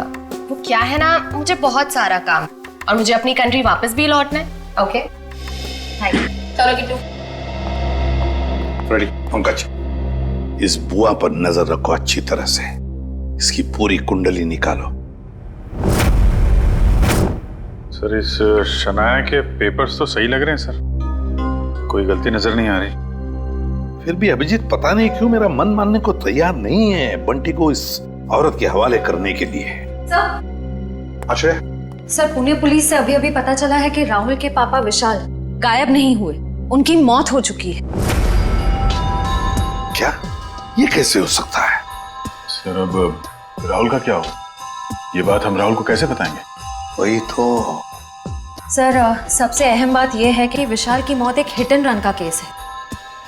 वो क्या है ना, मुझे बहुत सारा काम और मुझे अपनी कंट्री वापस भी लौटना है। Okay thank you. चलो किट्टू। रेडी पंकज, इस बुआ पर नजर रखो अच्छी तरह से, इसकी पूरी कुंडली निकालो। सर, इस शनाया के पेपर्स तो सही लग रहे हैं सर, कोई गलती नजर नहीं आ रही। फिर भी अभिजीत पता नहीं क्यों मेरा मन मानने को तैयार नहीं है बंटी को इस औरत के हवाले करने के लिए। सर, आश्रय। सर, पुणे पुलिस से अभी अभी पता चला है कि राहुल के पापा विशाल गायब नहीं हुए, उनकी मौत हो चुकी है। क्या? ये कैसे हो सकता है? सर, अब राहुल का क्या हो? ये बात हम राहुल को कैसे बताएंगे? वही तो। सर, सबसे अहम बात यह है कि विशाल की मौत एक हिट एंड रन का केस है।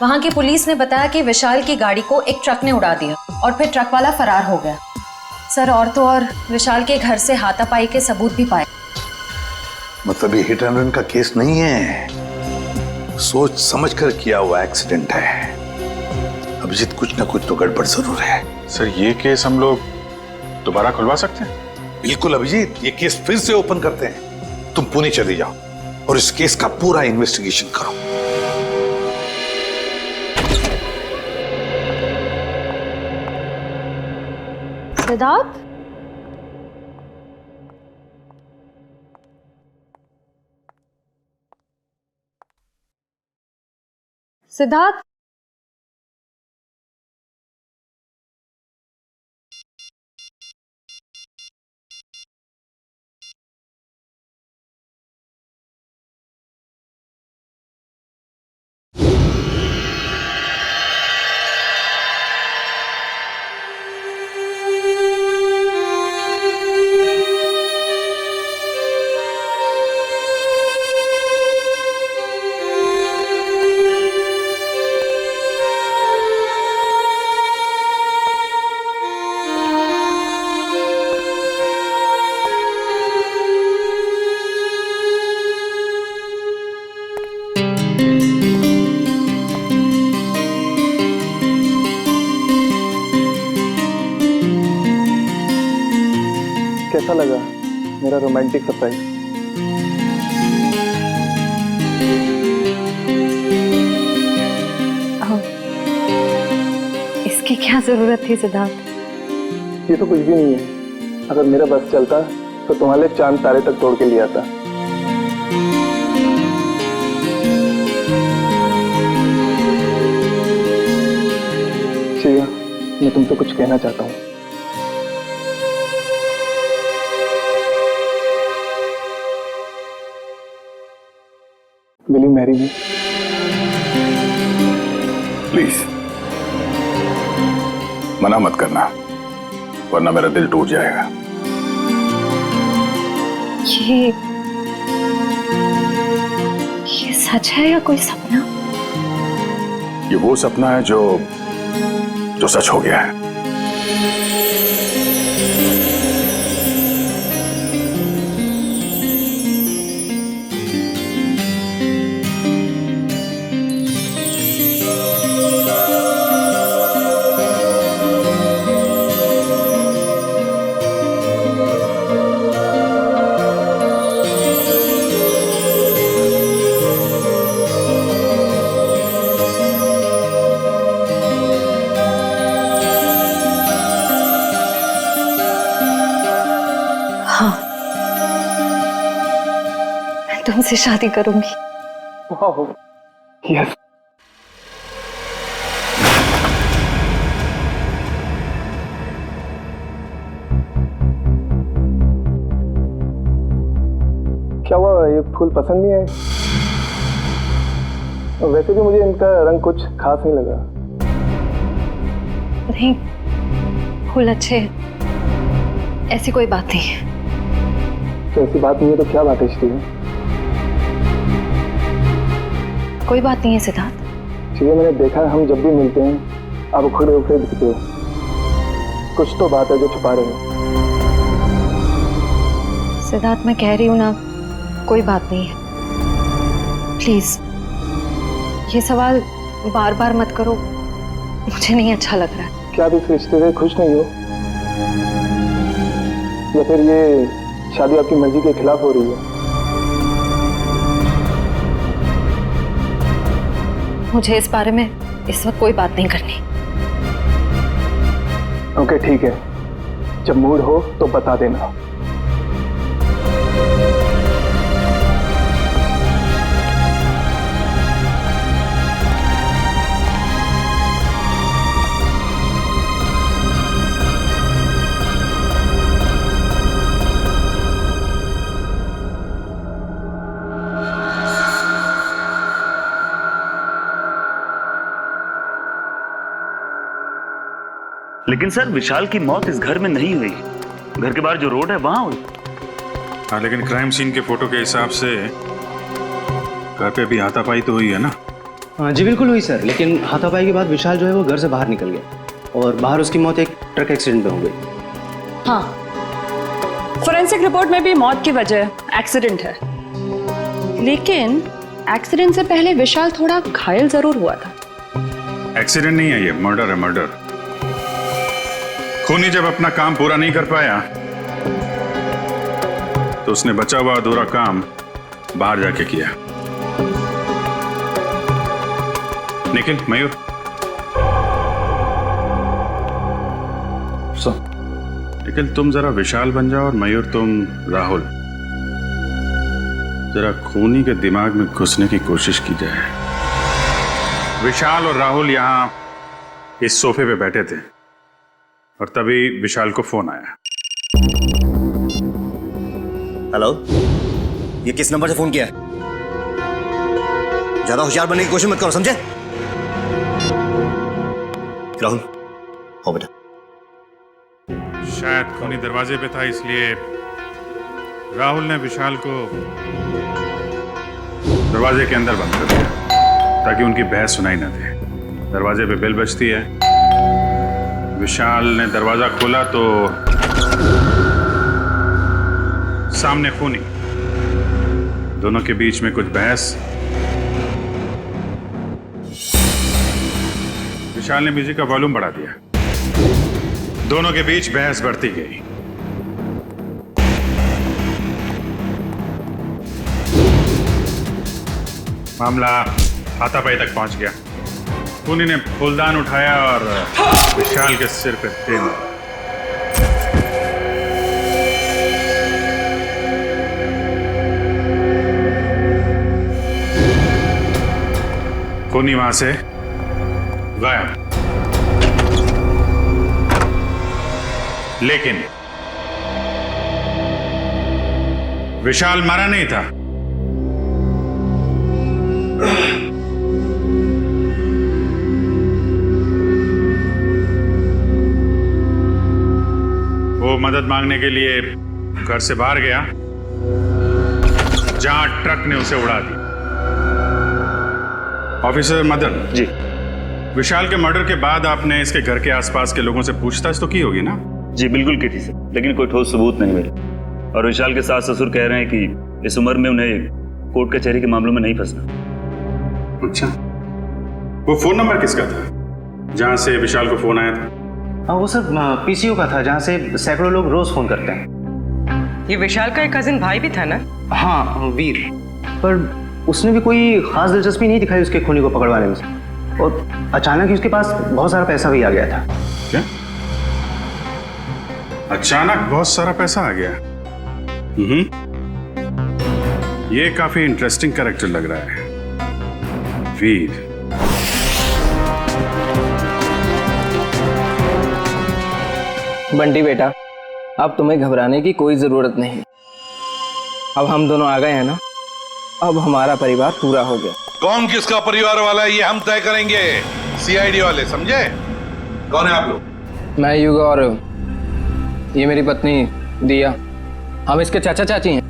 वहाँ की पुलिस ने बताया कि विशाल की गाड़ी को एक ट्रक ने उड़ा दिया और फिर ट्रक वाला फरार हो गया। सर, और तो और विशाल के घर से हाथापाई के सबूत भी पाए। मतलब ये हिट एंड रन का केस नहीं है, सोच समझ कर किया हुआ एक्सीडेंट है। अभिजीत, कुछ ना कुछ तो गड़बड़ जरूर है। सर, ये केस हम लोग दोबारा खुलवा सकते हैं? बिल्कुल अभिजीत, ये केस फिर से ओपन करते हैं। तुम पुणे चले जाओ और इस केस का पूरा इन्वेस्टिगेशन करो। सिद्धार्थ, सिद्धार्थ, कैसा लगा मेरा रोमांटिक सरप्राइज? इसकी क्या जरूरत थी सिद्धार्थ? ये तो कुछ भी नहीं है। अगर मेरा बस चलता तो तुम्हारे लिए चांद तारे तक तोड़ के ले आता। श्रेया, मैं तुमसे कुछ कहना चाहता हूँ। Will you marry me? Please मना मत करना, वरना मेरा दिल टूट जाएगा। ये सच है या कोई सपना? ये वो सपना है जो सच हो गया है। तुमसे शादी करूंगी। यस। क्या हुआ, ये फूल पसंद नहीं आए? वैसे भी मुझे इनका रंग कुछ खास नहीं लगा। नहीं, फूल अच्छे हैं, ऐसी कोई बात नहीं है। तो ऐसी बात नहीं है तो क्या बात है श्रेया? कोई बात नहीं है सिद्धार्थ। श्रेया, मैंने देखा है हम जब भी मिलते हैं आप उखड़े उखड़े दिखते हो। कुछ तो बात है जो छुपा रहे हो। सिद्धार्थ, मैं कह रही हूँ ना, कोई बात नहीं है। प्लीज ये सवाल बार बार मत करो, मुझे नहीं अच्छा लग रहा है। क्या आप इस रिश्ते से खुश नहीं हो, या फिर ये शादी आपकी मर्जी के खिलाफ हो रही है? मुझे इस बारे में इस वक्त कोई बात नहीं करनी। ओके ठीक है, जब मूड हो तो बता देना। लेकिन सर, विशाल की मौत इस घर में नहीं हुई, घर के बाहर जो रोड है वहां हुई। हाँ, लेकिन क्राइम सीन के फोटो के हिसाब से घर पे भी हाथापाई तो हुई है ना। जी बिल्कुल हुई सर, लेकिन हाथापाई के बाद विशाल जो है वो घर से बाहर निकल गया और बाहर उसकी मौत एक ट्रक एक्सीडेंट में हो गई। हाँ, फोरेंसिक रिपोर्ट में भी मौत की वजह एक्सीडेंट है, लेकिन एक्सीडेंट से पहले विशाल थोड़ा घायल जरूर हुआ था। एक्सीडेंट नहीं है, ये मर्डर है, मर्डर। खूनी जब अपना काम पूरा नहीं कर पाया तो उसने बचा हुआ अधूरा काम बाहर जाके किया। निखिल, मयूर, निखिल तुम जरा विशाल बन जाओ और मयूर तुम राहुल। जरा खूनी के दिमाग में घुसने की कोशिश की जाए। विशाल और राहुल यहां इस सोफे पे बैठे थे और तभी विशाल को फोन आया। हेलो, ये किस नंबर से फोन किया है? ज्यादा होशियार बनने की कोशिश मत करो, समझे? राहुल, हो बेटा। शायद खूनी दरवाजे पे था, इसलिए राहुल ने विशाल को दरवाजे के अंदर बंद कर दिया ताकि उनकी बहस सुनाई न दे। दरवाजे पे बेल बजती है। विशाल ने दरवाजा खोला तो सामने खूनी, दोनों के बीच में कुछ बहस। विशाल ने म्यूजिक का वॉल्यूम बढ़ा दिया। दोनों के बीच बहस बढ़ती गई। मामला हाथापाई तक पहुंच गया। खूनी ने फूलदान उठाया और विशाल के सिर पे दे मारा। खूनी वहां से गायब, लेकिन विशाल मारा नहीं था। वो मदद मांगने के लिए घर से बाहर गया जहां ट्रक ने उसे उड़ा दी। ऑफिसर मदन जी, विशाल के मर्डर के बाद आपने इसके घर के आसपास के लोगों से पूछताछ तो की होगी ना? जी बिल्कुल की थी सर, लेकिन कोई ठोस सबूत नहीं मिले। और विशाल के सास ससुर कह रहे हैं कि इस उम्र में उन्हें कोर्ट कचहरी के मामलों में नहीं फंसना। अच्छा, वो फोन नंबर किसका था जहां से विशाल को फोन आया था? हाँ, वो सब पीसीओ का था जहाँ से सैकड़ों लोग रोज फोन करते हैं। ये विशाल का एक कजिन भाई भी था ना? हाँ, वीर, पर उसने भी कोई खास दिलचस्पी नहीं दिखाई उसके खूनी को पकड़वाने में, और अचानक ही उसके पास बहुत सारा पैसा भी आ गया था। क्या? अचानक बहुत सारा पैसा आ गया? ये काफी इंटरेस्टिंग कैरेक्टर लग रहा है, वीर। बंटी बेटा, अब तुम्हें घबराने की कोई जरूरत नहीं। अब हम दोनों आ गए हैं ना, अब हमारा परिवार पूरा हो गया। कौन किसका परिवार वाला है ये हम तय करेंगे, सीआईडी वाले, समझे? कौन है आप लोग? मैं युग और ये मेरी पत्नी दिया, हम इसके चाचा चाची हैं।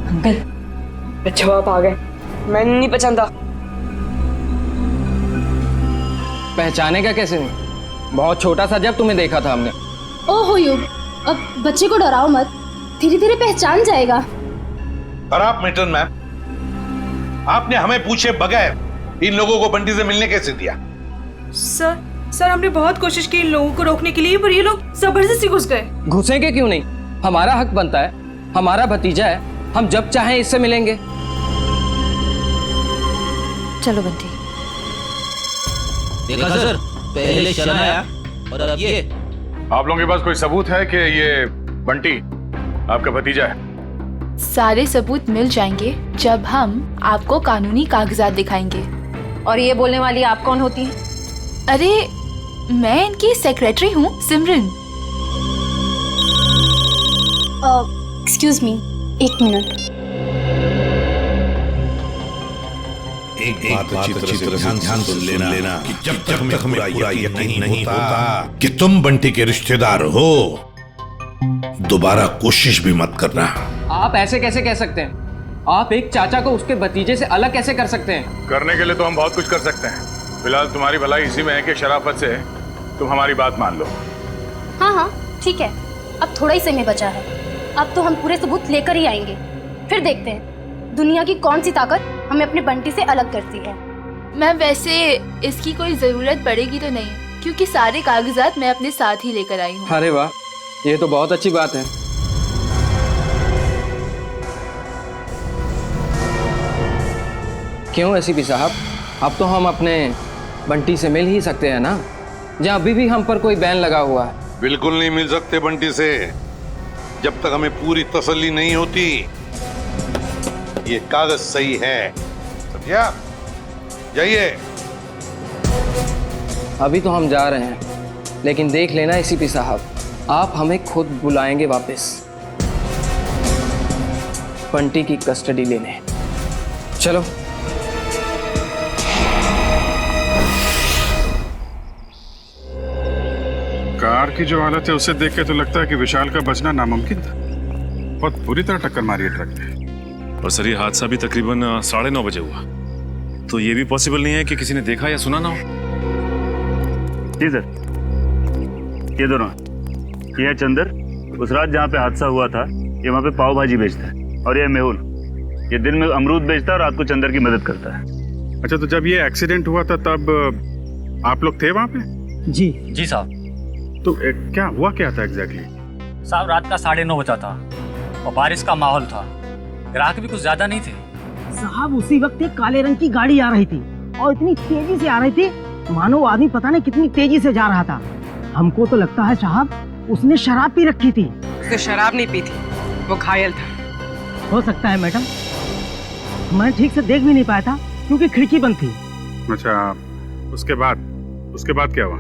अंकल, अच्छा आप आ गए, मैं नहीं पहचानता। पहचाने का कैसे नहीं, बहुत छोटा सा जब तुम्हें देखा था हमने। ओहो युग, अब बच्चे को डराओ मत, धीरे धीरे पहचान जाएगा। और आप मिल्टन मैम, आपने हमें पूछे बगैर इन लोगों को बंटी से मिलने कैसे दिया? सर हमने बहुत कोशिश की इन लोगों को रोकने के लिए, पर ये लोग जबरदस्ती घुस गए। घुसेंगे क्यों नहीं, हमारा हक बनता है, हमारा भतीजा है, हम जब चाहें इससे मिलेंगे। चलो बंटी। देखा सर, पहले शनाया और अब ये। आप लोगों के पास कोई सबूत है कि ये बंटी आपका भतीजा है? सारे सबूत मिल जाएंगे जब हम आपको कानूनी कागजात दिखाएंगे। और ये बोलने वाली आप कौन होती हैं? अरे मैं इनकी सेक्रेटरी हूँ, सिमरन। एक्सक्यूज मी, एक मिनट। एक बात अच्छी तरह से ध्यान से लेना कि जब तक हमें पूरा यकीन नहीं होता कि तुम बंटी के रिश्तेदार हो, दोबारा कोशिश भी मत करना। आप ऐसे कैसे कह सकते हैं? आप एक चाचा को उसके भतीजे से अलग कैसे कर सकते हैं? करने के लिए तो हम बहुत कुछ कर सकते हैं। फिलहाल तुम्हारी भलाई इसी में है कि शराफत से तुम हमारी बात मान लो। हाँ हाँ ठीक है, अब थोड़ा ही समय बचा है। अब तो हम पूरे सबूत लेकर ही आएंगे, फिर देखते हैं दुनिया की कौन सी ताकत हमें अपने बंटी से अलग करती है। मैम वैसे इसकी कोई जरूरत पड़ेगी तो नहीं, क्योंकि सारे कागजात मैं अपने साथ ही लेकर आई हूँ। अरे वाह, ये तो बहुत अच्छी बात है। क्यों एसीपी साहब, अब तो हम अपने बंटी से मिल ही सकते हैं ना, जहाँ अभी भी हम पर कोई बैन लगा हुआ है। बिल्कुल नहीं मिल सकते बंटी से, जब तक हमें पूरी तसल्ली नहीं होती ये कागज सही है। समझा? जाइए। अभी तो हम जा रहे हैं, लेकिन देख लेना एसीपी साहब, आप हमें खुद बुलाएंगे वापस बंटी की कस्टडी लेने। चलो। कार की जो हालत है उसे देख के तो लगता है कि विशाल का बचना नामुमकिन था। बहुत बुरी तरह टक्कर मारी है ट्रक ने। और सर ये हादसा भी तकरीबन 9:30 बजे हुआ, तो ये भी पॉसिबल नहीं है कि किसी ने देखा या सुना ना हो। जी सर, ये दोनों, ये है चंदर, उस रात जहाँ पे हादसा हुआ था ये वहाँ पे पाव भाजी बेचता है, और ये मेहुल, ये दिन में अमरूद बेचता है और रात को चंदर की मदद करता है। अच्छा, तो जब ये एक्सीडेंट हुआ था तब आप लोग थे वहाँ पे? जी साहब। तो क्या हुआ क्या था एग्जैक्टली? साहब रात का 9:30 बजा था और बारिश का माहौल था, ग्राहक भी कुछ ज्यादा नहीं थे। साहब उसी वक्त एक काले रंग की गाड़ी आ रही थी और इतनी तेजी से आ रही थी मानो वो आदमी पता नहीं कितनी तेजी से जा रहा था। हमको तो लगता है साहब उसने शराब पी रखी थी। उसने शराब नहीं पी थी, वो घायल था। हो सकता है मैडम, मैं ठीक से देख भी नहीं पाया था क्योंकि खिड़की बंद थी। अच्छा, उसके बाद क्या हुआ?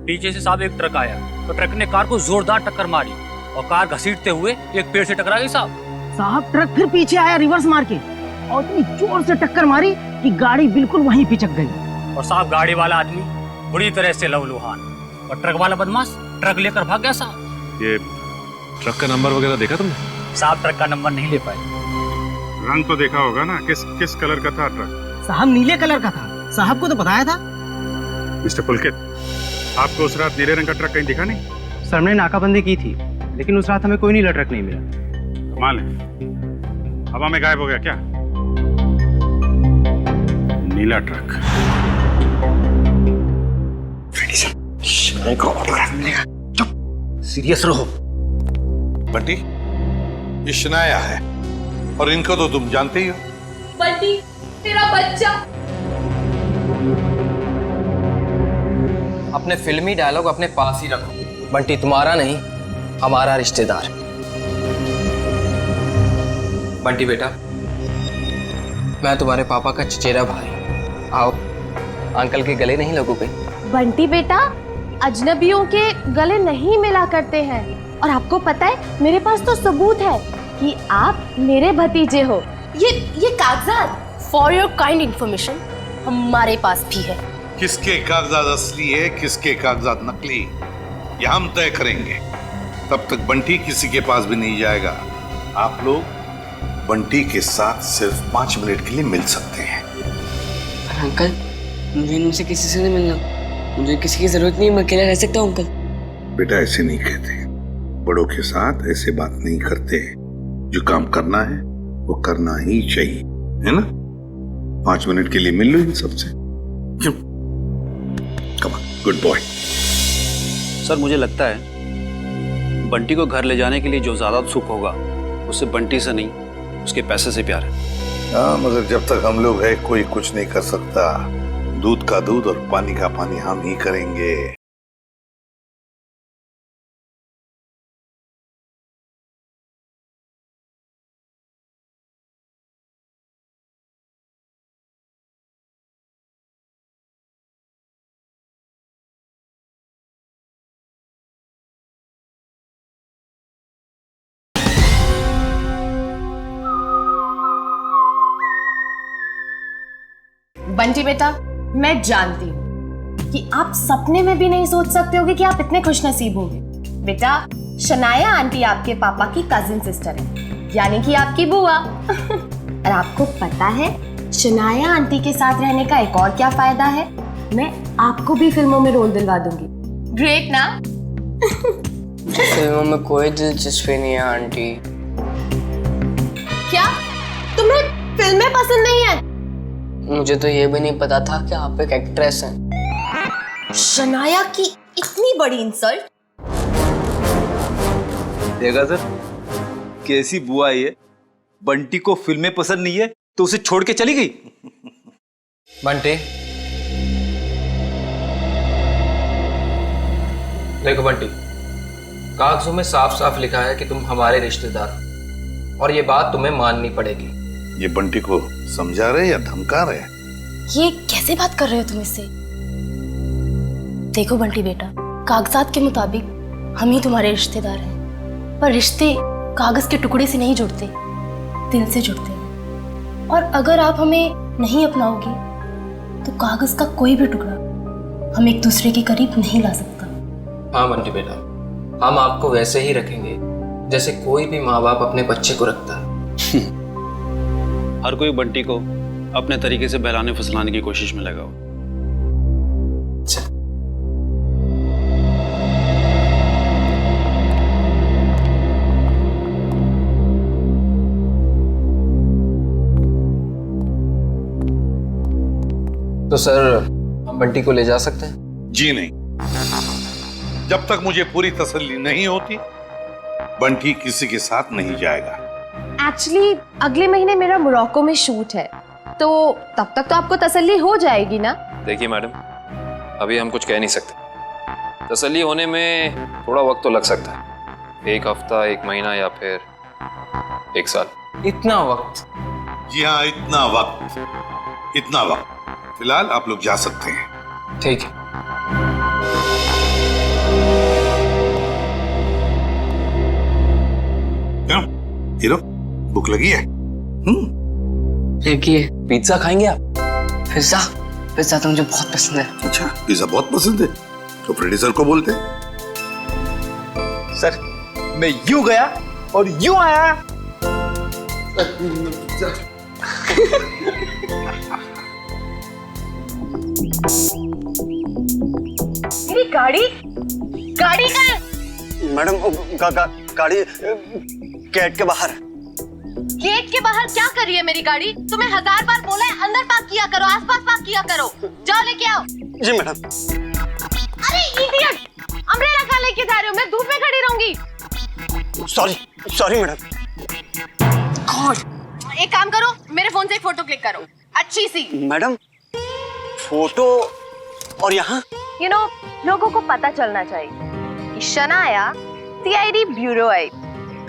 पीछे से साहब एक ट्रक आया, तो ट्रक ने कार को जोरदार टक्कर मारी और कार घसीटते हुए एक पेड़ से टकरा गई साहब ट्रक फिर पीछे आया रिवर्स मार के और इतनी जोर से टक्कर मारी कि गाड़ी बिल्कुल वहीं पिचक गई। और साहब गाड़ी वाला आदमी बुरी तरह से लहूलुहान और ट्रक वाला बदमाश ट्रक लेकर भाग गया साहब। ये ट्रक का नंबर वगैरह देखा तुमने? साहब ट्रक का नंबर नहीं ले पाए। रंग तो देखा होगा ना, किस कलर का था ट्रक? साहब नीले कलर का था, साहब को तो बताया था। मिस्टर पुलकित, आपको उस रात नीले रंग का ट्रक कहीं दिखा नहीं? सर हमने नाकाबंदी की थी, लेकिन उस रात हमें कोई नीला ट्रक नहीं मिला। कमाल है, हवा में गायब हो गया क्या नीला ट्रक? सीरियस रहो बंटी, ये शनाया है और इनको तो तुम जानते ही हो। बंटी तेरा बच्चा। अपने फिल्मी डायलॉग अपने पास ही रखो। बंटी तुम्हारा नहीं, हमारा रिश्तेदार। बंटी बेटा, मैं तुम्हारे पापा का चचेरा भाई। आओ, अंकल के गले नहीं लगोगे? बंटी बेटा, अजनबियों के गले नहीं मिला करते हैं, और आपको पता है मेरे पास तो सबूत है कि आप मेरे भतीजे हो। ये कागजात फॉर योर काइंड इंफॉर्मेशन हमारे पास भी है। किसके कागजात असली है, किसके कागजात नकली, ये हम तय करेंगे। तब तक बंटी किसी के पास भी नहीं जाएगा। आप लोग बंटी के साथ सिर्फ 5 मिनट के लिए मिल सकते हैं। अंकल, मुझे इनसे किसी से नहीं मिलना, मुझे किसी की जरूरत नहीं, मैं अकेला रह सकता हूँ अंकल। बेटा ऐसे नहीं कहते, बड़ों के साथ ऐसे बात नहीं करते। जो काम करना है वो करना ही चाहिए, है ना? 5 मिनट के लिए मिल लो इन सबसे। Come on, good boy. Sir मुझे लगता है बंटी को घर ले जाने के लिए जो ज्यादा सुख होगा उससे बंटी से नहीं, उसके पैसे से प्यार है। हाँ, मगर जब तक हम लोग हैं कोई कुछ नहीं कर सकता। दूध का दूध और पानी का पानी हम ही करेंगे। बंटी बेटा, मैं जानती हूँ कि आप सपने में भी नहीं सोच सकते होगे कि आप इतने खुशनसीब होंगे। बेटा, शनाया आंटी आपके पापा की कजिन सिस्टर है, यानी कि आपकी बुआ। और आपको पता है शनाया आंटी के साथ रहने का एक और क्या फायदा है? मैं आपको भी फिल्मों में रोल दिलवा दूंगी। ग्रेट ना? फिल्मों में कोई दिलचस्पी नहीं है आंटी। क्या तुम्हें फिल्में पसंद नहीं है? मुझे तो ये भी नहीं पता था कि आप एक एक्ट्रेस हैं। शनाया की इतनी बड़ी इंसल्ट। देखा सर, कैसी बुआ ये, बंटी को फिल्में पसंद नहीं है तो उसे छोड़ के चली गई। बंटी, देखो बंटी, कागजों में साफ साफ लिखा है कि तुम हमारे रिश्तेदार हो और ये बात तुम्हें माननी पड़ेगी। ये बंटी को समझा रहे या धमका रहे? ये कैसे बात कर रहे हो तुम इससे? देखो बंटी बेटा, कागजात के मुताबिक हम ही तुम्हारे रिश्तेदार हैं, पर रिश्ते कागज के टुकड़े से नहीं जुड़ते, दिल से जुड़ते हैं। और अगर आप हमें नहीं अपनाओगे तो कागज का कोई भी टुकड़ा हम एक दूसरे के करीब नहीं ला सकता। हाँ बंटी बेटा, हम आपको वैसे ही रखेंगे जैसे कोई भी माँ बाप अपने बच्चे को रखता है। हर कोई बंटी को अपने तरीके से बहलाने फुसलाने की कोशिश में लगा हो। तो सर, हम बंटी को ले जा सकते हैं? जी नहीं, जब तक मुझे पूरी तसल्ली नहीं होती बंटी किसी के साथ नहीं जाएगा। एक्चुअली अगले महीने मेरा मोरक्को में शूट है, तो तब तक तो आपको तसल्ली हो जाएगी ना? देखिए मैडम, अभी हम कुछ कह नहीं सकते। तसल्ली होने में थोड़ा वक्त तो लग सकता है, एक हफ्ता, एक महीना या फिर एक साल। इतना वक्त? जी हाँ, इतना वक्त। फिलहाल आप लोग जा सकते हैं। ठीक है। क्यों हीरो, भूख लगी है? देखिए, पिज्जा खाएंगे आप? पिज्जा तो मुझे बहुत पसंद है। अच्छा, पिज्जा बहुत पसंद है तो प्रोड्यूसर को बोलते। सर, मैं यूं गया और यूं आया। मेरी गाड़ी कहाँ है? मैडम, गाड़ी गेट के बाहर। गेट के बाहर क्या कर रही है मेरी गाड़ी? तुम्हें 1000 बार बोला है अंदर पार्क किया करो, आसपास पार्क किया करो। जाओ लेके आओ। जी मैडम। अरे इडियट, अम्ब्रेला कहाँ लेके जा रहे हो? मैं धूप में खड़ी रहूंगी। Sorry madam. गॉड, एक काम करो, मेरे फोन से एक फोटो क्लिक करो, अच्छी सी। मैडम, फोटो और यहाँ? यू नो, लोगों को पता चलना चाहिए कि शनाया सीआईडी ब्यूरो आई।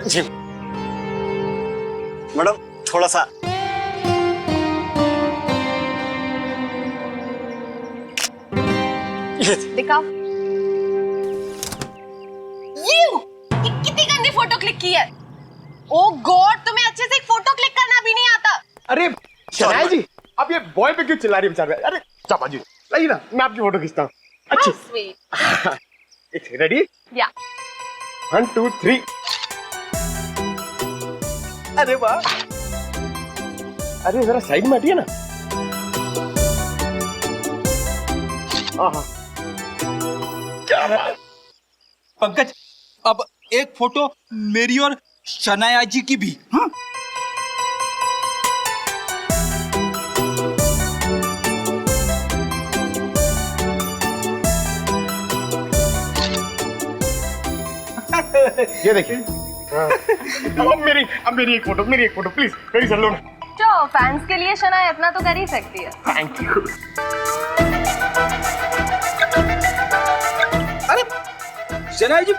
जी मैडम, थोड़ा सा। दिखाओ। ये कितनी गंदी फोटो क्लिक की है। ओ गॉड, तुम्हें अच्छे से एक फोटो क्लिक करना भी नहीं आता। अरे शनाया जी, आप ये बॉय पे क्यों चिल्ला रही है बेचारे? अरे चापा जी, लाइए ना, मैं आपकी फोटो खींचता हूँ। अच्छी। स्वीट। रेडी? या। 1 2 3। अरे वाह, अरे जरा साइड में हटिए ना। क्या बात है पंकज, अब एक फोटो मेरी और शनाया जी की भी। हाँ? ये देखिए। अब मेरी एक फोटो प्लीज, मेरी चल लो ना। तो फैंस के लिए शनाया इतना तो कर ही सकती है। Thank you. अरे शनाया जी,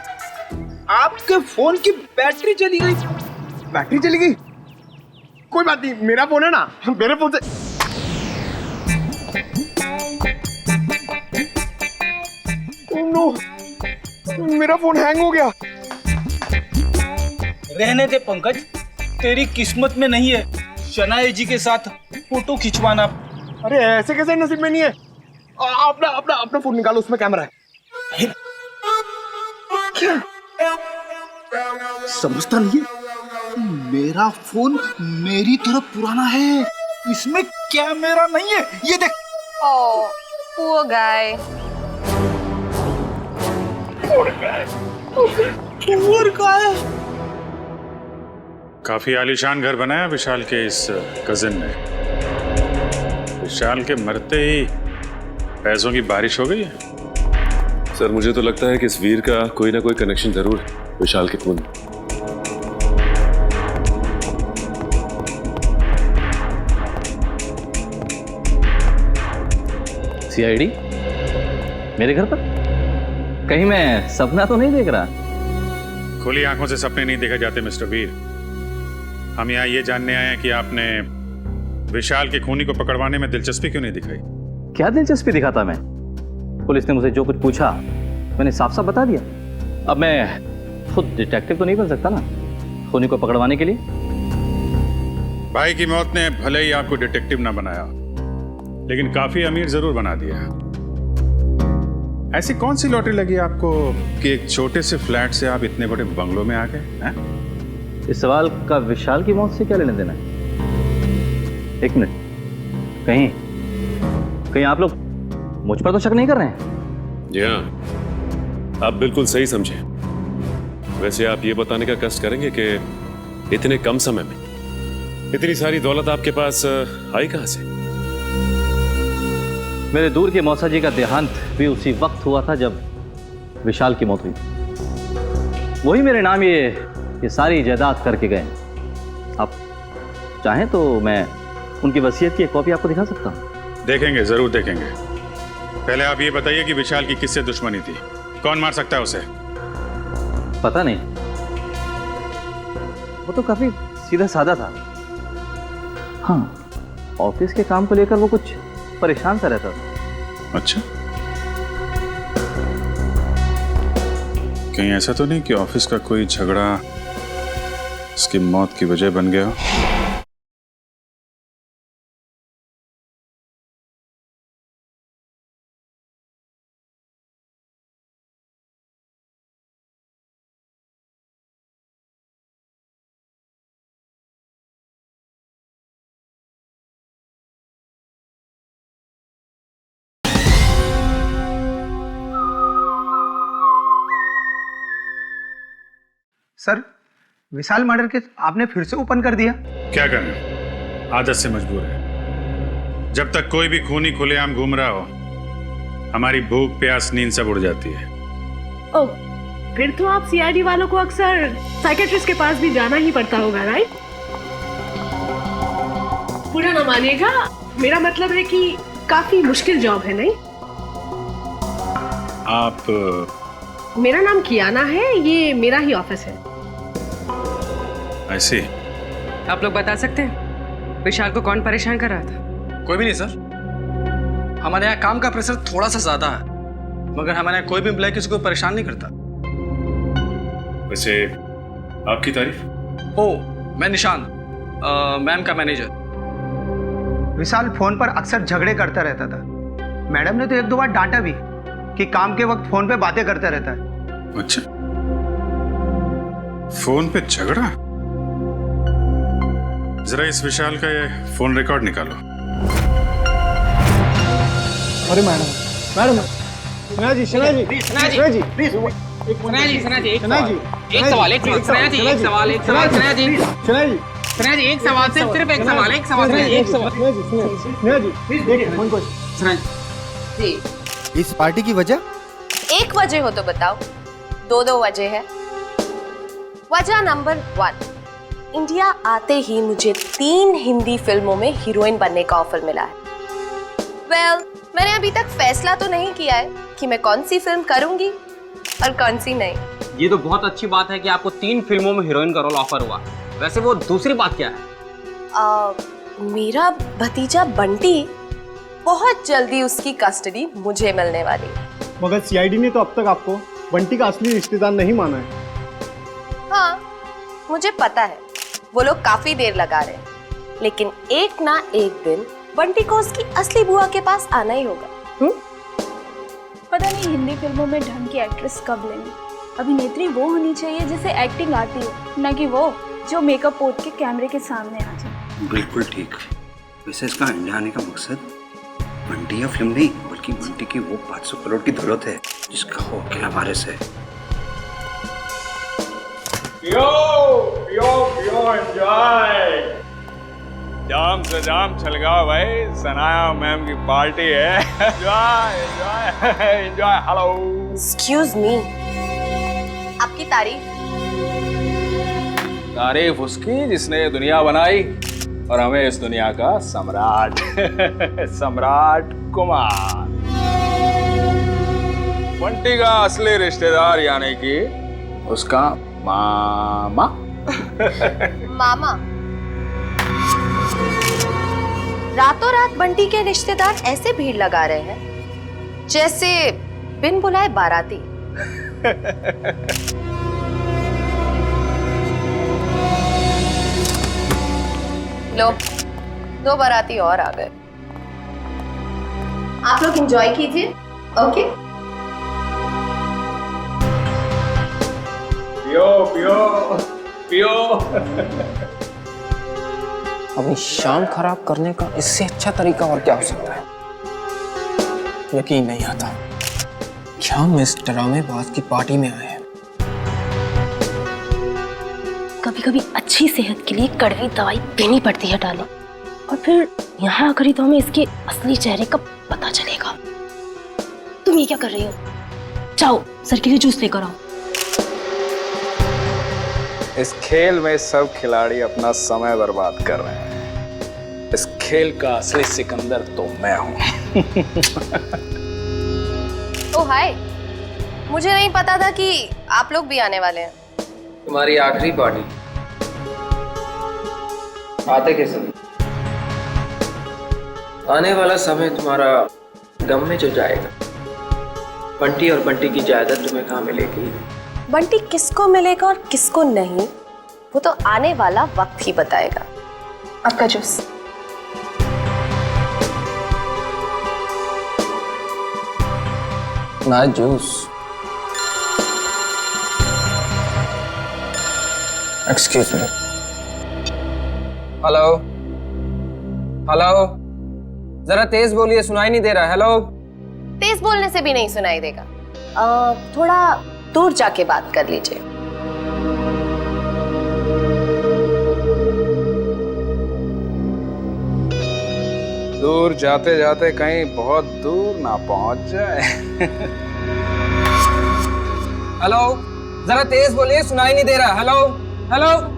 आपके फोन की बैटरी चली गई। बैटरी चली गई? कोई बात नहीं, मेरा फोन है ना, मेरे फोन से। ओह नो, मेरा फोन हैंग हो गया। रहने दे पंकज, तेरी किस्मत में नहीं है शनाया जी के साथ फोटो खिंचवाना। अरे ऐसे कैसे नसीब में नहीं है? अपना फोन निकालो, उसमें कैमरा है। क्या समझता नहीं है? मेरा फोन मेरी तरफ पुराना है, इसमें कैमरा नहीं है। ये देख। ओह, poor guy. Poor guy. काफी आलीशान घर बनाया विशाल के इस कजिन ने। विशाल के मरते ही पैसों की बारिश हो गई है। सर मुझे तो लगता है कि इस वीर का कोई ना कोई कनेक्शन जरूर है विशाल के खून। सीआईडी मेरे घर पर? कहीं मैं सपना तो नहीं देख रहा? खुली आंखों से सपने नहीं देखे जाते मिस्टर वीर। हम यहाँ ये जानने आए हैं कि आपने विशाल के खूनी को पकड़वाने में दिलचस्पी क्यों नहीं दिखाई? क्या दिलचस्पी दिखाता मैं? पुलिस ने मुझे जो कुछ पूछा मैंने साफ साफ बता दिया। अब मैं खुद डिटेक्टिव तो नहीं बन सकता ना खूनी को पकड़वाने के लिए। भाई की मौत ने भले ही आपको डिटेक्टिव ना बनाया, लेकिन काफी अमीर जरूर बना दिया। ऐसी कौन सी लॉटरी लगी आपको कि एक छोटे से फ्लैट से आप इतने बड़े बंगलों में आ गए? इस सवाल का विशाल की मौत से क्या लेना देना है? एक मिनट, कहीं आप लोग मुझ पर तो शक नहीं कर रहे हैं? जी हाँ, आप बिल्कुल सही समझे। वैसे आप ये बताने का कष्ट करेंगे कि इतने कम समय में इतनी सारी दौलत आपके पास आई कहां से? मेरे दूर के मौसा जी का देहांत भी उसी वक्त हुआ था जब विशाल की मौत हुई। वही मेरे नाम ये सारी जायदाद करके गए। आप चाहें तो मैं उनकी वसीयत की एक कॉपी आपको दिखा सकता हूं। देखेंगे, जरूर देखेंगे। पहले आप ये बताइए कि विशाल की किससे दुश्मनी थी? कौन मार सकता है उसे? पता नहीं, वो तो काफी सीधा साधा था। हाँ, ऑफिस के काम को लेकर वो कुछ परेशान सा रहता था। अच्छा, कहीं ऐसा तो नहीं कि ऑफिस का कोई झगड़ा उसकी मौत की वजह बन गया? सर, विशाल मर्डर केस आपने फिर से ओपन कर दिया? क्या करें, आदत से मजबूर है। जब तक कोई भी खूनी खुलेआम घूम रहा हो, हमारी भूख प्यास नींद सब उड़ जाती है। ओह, फिर तो आप सीआईडी वालों को अक्सर साइकेट्रिस्ट के पास भी जाना ही पड़ता होगा, राइट? पूरा ना मानिएगा, मेरा मतलब है कि काफी मुश्किल जॉब है, नहीं? आप? मेरा नाम कियाना है, ये मेरा ही ऑफिस है। ऐसे आप लोग बता सकते हैं विशाल को कौन परेशान कर रहा था? कोई भी नहीं सर। हमारे यहाँ काम का प्रेशर थोड़ा सा ज्यादा है, मगर हमारे यहाँ कोई भी एम्प्लॉय किसी को परेशान नहीं करता। वैसे आपकी तारीफ? ओह, मैं निशान, मैम का मैनेजर। विशाल फोन पर अक्सर झगड़े करता रहता था। मैडम ने तो एक दो बार डांटा भी कि काम के वक्त फोन पे बातें करता रहता है। अच्छा, फोन पे झगड़ा? जरा इस विशाल का ये फोन रिकॉर्ड निकालो। अरे मैडम, सना जी, एक सवाल, इस पार्टी की वजह? एक वजह हो तो बताओ, दो वजह है। वजह नंबर 1, इंडिया आते ही मुझे 3 हिंदी फिल्मों में हीरोइन बनने का ऑफर मिला है। मैंने अभी तक फैसला तो नहीं किया है कि मैं कौन सी फिल्म करूंगी और कौन सी नहीं। ये तो बहुत अच्छी बात है कि आपको 3 फिल्मों में हीरोइन का रोल ऑफर हुआ। वैसे वो दूसरी बात क्या है? मेरा भतीजा बंटी, बहुत जल्दी उसकी कस्टडी मुझे मिलने वाली है। मगर सीआईडी ने तो अब तक आपको बंटी का असली रिश्तेदार नहीं माना है। हाँ, मुझे पता है वो लोग काफी देर लगा रहे हैं, लेकिन एक ना एक दिन बंटी को उसकी असली बुआ के पास आना ही होगा। पता नहीं हिंदी फिल्मों में ढंग की एक्ट्रेस कब लेंगे। अभिनेत्री वो होनी चाहिए जिसे एक्टिंग आती हो, न कि वो जो मेकअप पोत के कैमरे के सामने आ जाए। बिल्कुल ठीक। वैसे इसका इंडिया आने का मकसद बंटी या फिल्म नहीं, बल्कि बंटी की वो 500 करोड़ की दौलत है जिसका वो अकेला वारिस है। पियो पियो पियो, एंजॉय। जाम से जाम छलगाओ भाई, सनाया मैम की पार्टी है। Enjoy enjoy enjoy. Hello, excuse me, आपकी तारीफ उसकी जिसने ये दुनिया बनाई और हमें इस दुनिया का सम्राट सम्राट कुमार। बंटी का असली रिश्तेदार यानी कि उसका मामा। मामा? रातों रात बंटी के रिश्तेदार ऐसे भीड़ लगा रहे हैं जैसे बिन बुलाए बाराती। लो, 2 बाराती और आ गए। आप लोग एंजॉय कीजिए, ओके? पियो पियो पियो। अपनी शाम खराब करने का इससे अच्छा तरीका और क्या हो सकता है? यकीन नहीं आता कि हम इस ड्रामेबाज की पार्टी में आए हैं। कभी कभी अच्छी सेहत के लिए कड़वी दवाई पीनी पड़ती है डालो, और फिर यहाँ आकर ही तो हमें इसके असली चेहरे का पता चलेगा। तुम ये क्या कर रही हो? जाओ सर के लिए जूस लेकर आओ। इस खेल में सब खिलाड़ी अपना समय बर्बाद कर रहे हैं। इस खेल का असली सिकंदर तो मैं हूं। ओ हाय, मुझे नहीं पता था कि आप लोग भी आने वाले हैं। तुम्हारी आखिरी पार्टी आते के समय, आने वाला समय तुम्हारा गम में जो जाएगा। बंटी और बंटी की जायदाद तुम्हें कहाँ मिलेगी? बंटी किसको मिलेगा और किसको नहीं, वो तो आने वाला वक्त ही बताएगा। आपका जूस। ना juice. Excuse me. Hello hello, जरा तेज बोलिए, सुनाई नहीं दे रहा। हेलो। तेज बोलने से भी नहीं सुनाई देगा, थोड़ा दूर जाके बात कर लीजिए। दूर जाते जाते कहीं बहुत दूर ना पहुंच जाए। हेलो, जरा तेज बोलिए, सुनाई नहीं दे रहा। Hello hello.